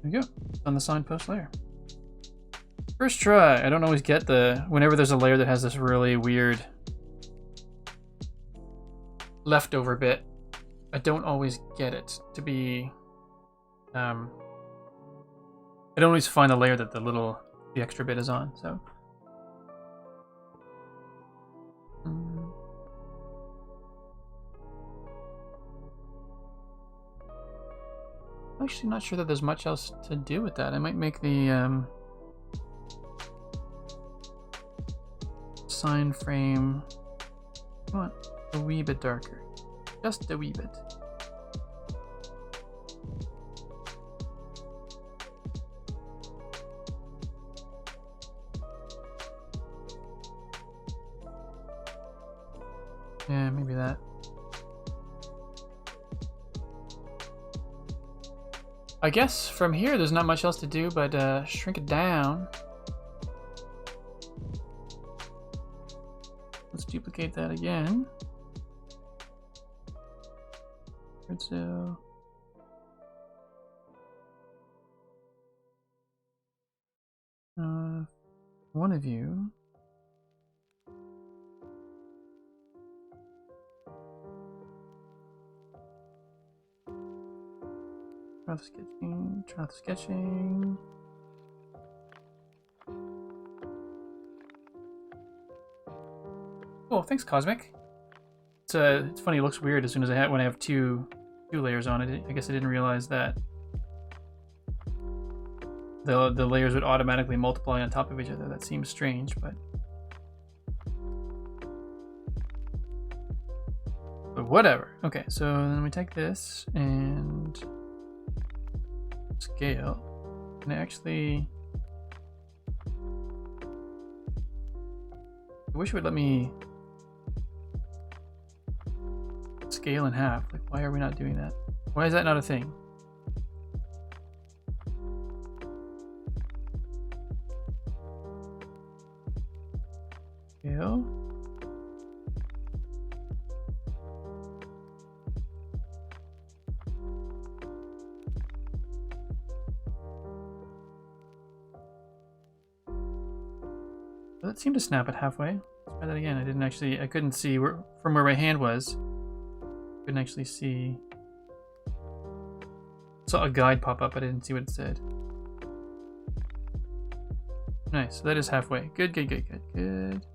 There we go, on the signpost layer. First try. I don't always get whenever there's a layer that has this really weird leftover bit, I don't always get it to be, I don't always find the layer that the extra bit is on, so. I'm actually not sure that there's much else to do with that. I might make the sign frame, come on, a wee bit darker. Just a wee bit. Yeah, maybe that. I guess from here there's not much else to do but shrink it down. Let's duplicate that again. So one of you try the sketching. Cool, thanks Cosmic. It's funny, it looks weird as soon as when I have two layers on it. I guess I didn't realize that the layers would automatically multiply on top of each other. That seems strange, but whatever. Okay, so then we take this and scale. And actually, I wish it would let me scale in half. Like, why are we not doing that? Why is that not a thing? Scale. Does it seem to snap it halfway? Let's try that again. I couldn't see from where my hand was. Couldn't actually see. Saw a guide pop up, but I didn't see what it said. Nice, so that is halfway. Good, good, good, good, good.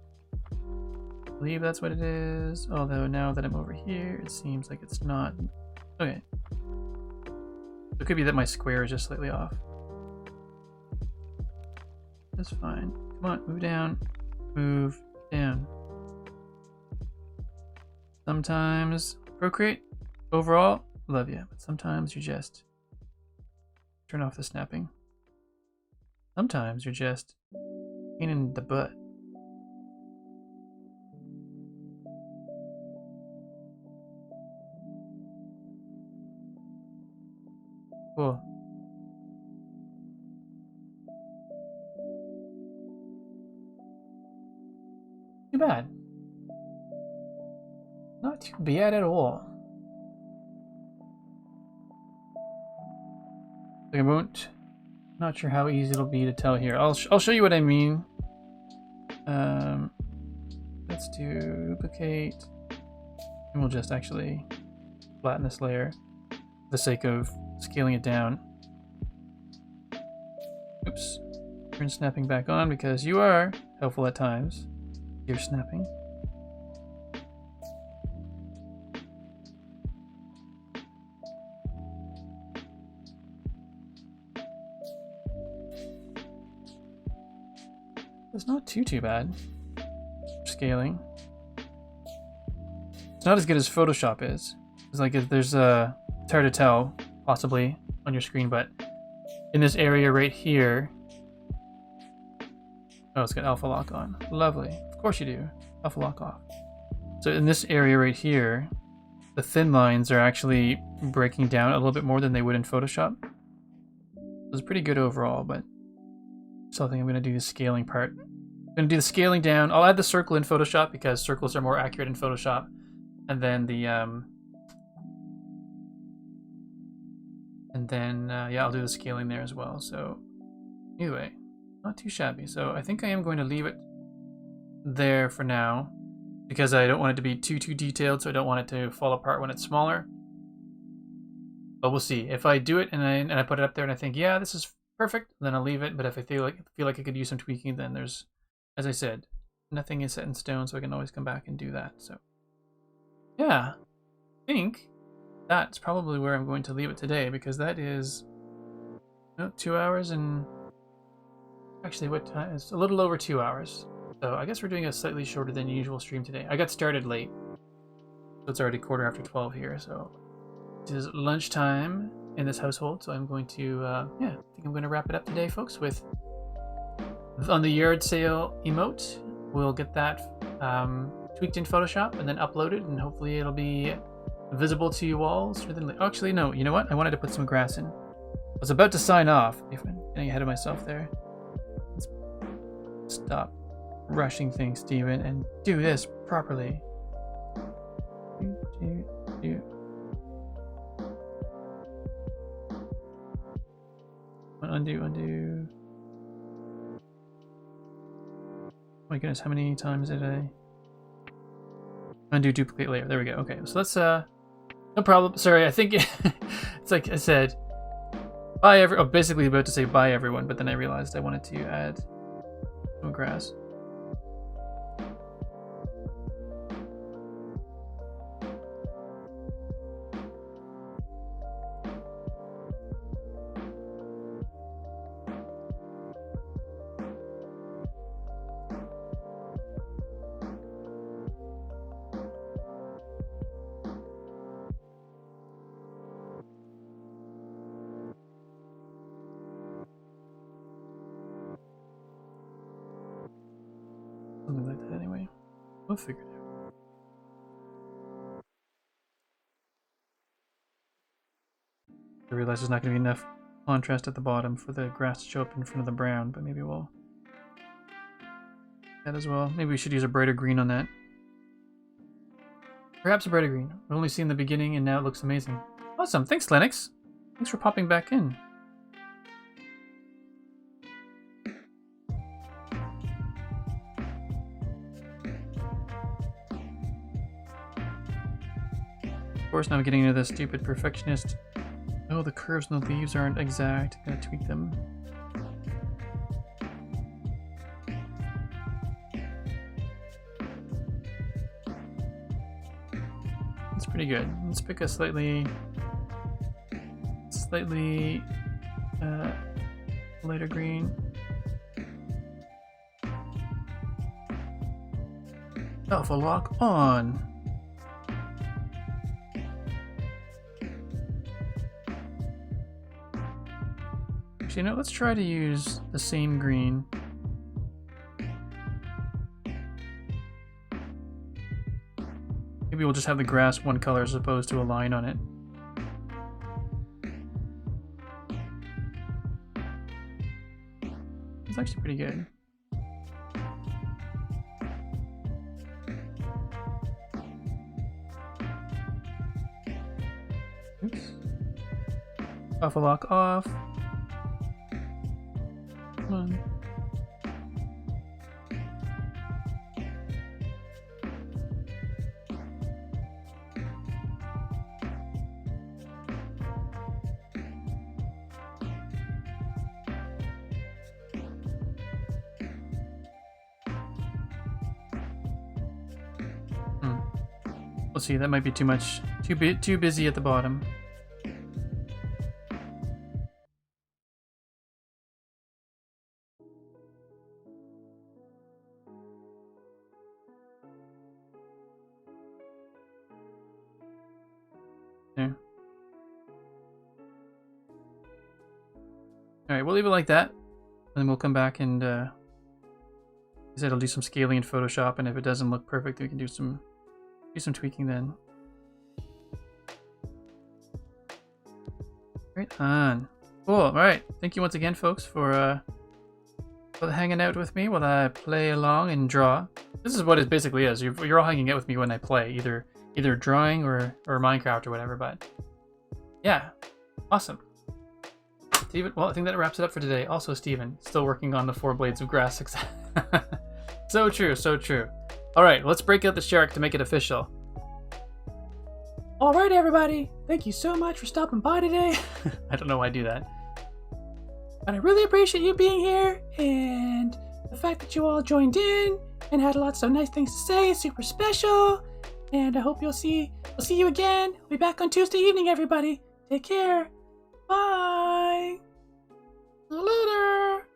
I believe that's what it is. Although now that I'm over here, it seems like it's not. Okay. It could be that my square is just slightly off. That's fine. Come on, move down. Move down. Sometimes Procreate, overall, love you, but sometimes you just turn off the snapping. Sometimes you're just pain in the butt. Cool. Too bad. Not too bad at all. I won't. Not sure how easy it'll be to tell here. I'll show you what I mean. Let's duplicate, and we'll just actually flatten this layer for the sake of scaling it down. Oops. Turn snapping back on because you are helpful at times. You're snapping. It's not too bad. Scaling. It's not as good as Photoshop is. It's like there's a... It's hard to tell, possibly, on your screen, but in this area right here... Oh, it's got alpha lock on. Lovely. Of course you do. Alpha lock off. So in this area right here, the thin lines are actually breaking down a little bit more than they would in Photoshop. It's pretty good overall, but still think I'm going to do the scaling part. I'm going to do the scaling down. I'll add the circle in Photoshop because circles are more accurate in Photoshop. And then the, yeah, I'll do the scaling there as well. So anyway, not too shabby. So I think I am going to leave it there for now because I don't want it to be too detailed, so I don't want it to fall apart when it's smaller. But we'll see. If I do it and I put it up there and I think, yeah, this is perfect, then I'll leave it. But if I feel like I could use some tweaking, then there's, as I said, nothing is set in stone, so I can always come back and do that. So yeah, I think that's probably where I'm going to leave it today, because that is 2 hours and actually what time? It's a little over 2 hours. So I guess we're doing a slightly shorter than usual stream today. I got started late, so it's already 12:15 here. So it is lunchtime in this household, so I'm going to yeah, I think I'm going to wrap it up today, folks, with on the yard sale emote. We'll get that tweaked in Photoshop and then uploaded, and hopefully it'll be visible to you all sooner than later. Actually, no, you know what? I wanted to put some grass in. I was about to sign off. Getting ahead of myself there. Let's stop rushing things, Steven, and do this properly. Undo. Oh my goodness, how many times did I undo, duplicate layer? There we go. Okay, so let's no problem. Sorry, I think it's like I said, basically about to say bye everyone, but then I realized I wanted to add some grass. Something like that anyway. We'll figure it out. I realize there's not going to be enough contrast at the bottom for the grass to show up in front of the brown, but maybe we'll that as well. Maybe we should use a brighter green on that. Perhaps a brighter green. I've only seen the beginning and now it looks amazing. Awesome. Thanks, Lennox. Thanks for popping back in. Of course, now I'm getting into the stupid perfectionist. Oh, the curves and the leaves aren't exact. I'm gonna tweak them. That's pretty good. Let's pick a slightly lighter green. Alpha lock on. Actually, no, let's try to use the same green. Maybe we'll just have the grass one color as opposed to a line on it. It's actually pretty good. Oops. Alpha lock off. Come on. We'll see, that might be too much, too busy at the bottom. Alright, we'll leave it like that. And then we'll come back and I said I'll do some scaling in Photoshop, and if it doesn't look perfect, we can do some tweaking then. Right on. Cool. Alright. Thank you once again, folks, for hanging out with me while I play along and draw. This is what it basically is. You're all hanging out with me when I play, either drawing or Minecraft or whatever, but yeah. Awesome. Steven, well, I think that wraps it up for today. Also, Steven, still working on the 4 blades of grass success. So true, so true. Alright, let's break out the shark to make it official. Alright, everybody. Thank you so much for stopping by today. I don't know why I do that. But I really appreciate you being here, and the fact that you all joined in and had lots of nice things to say is super special. And I hope we'll see you again. We'll be back on Tuesday evening, everybody. Take care. Bye. See you later.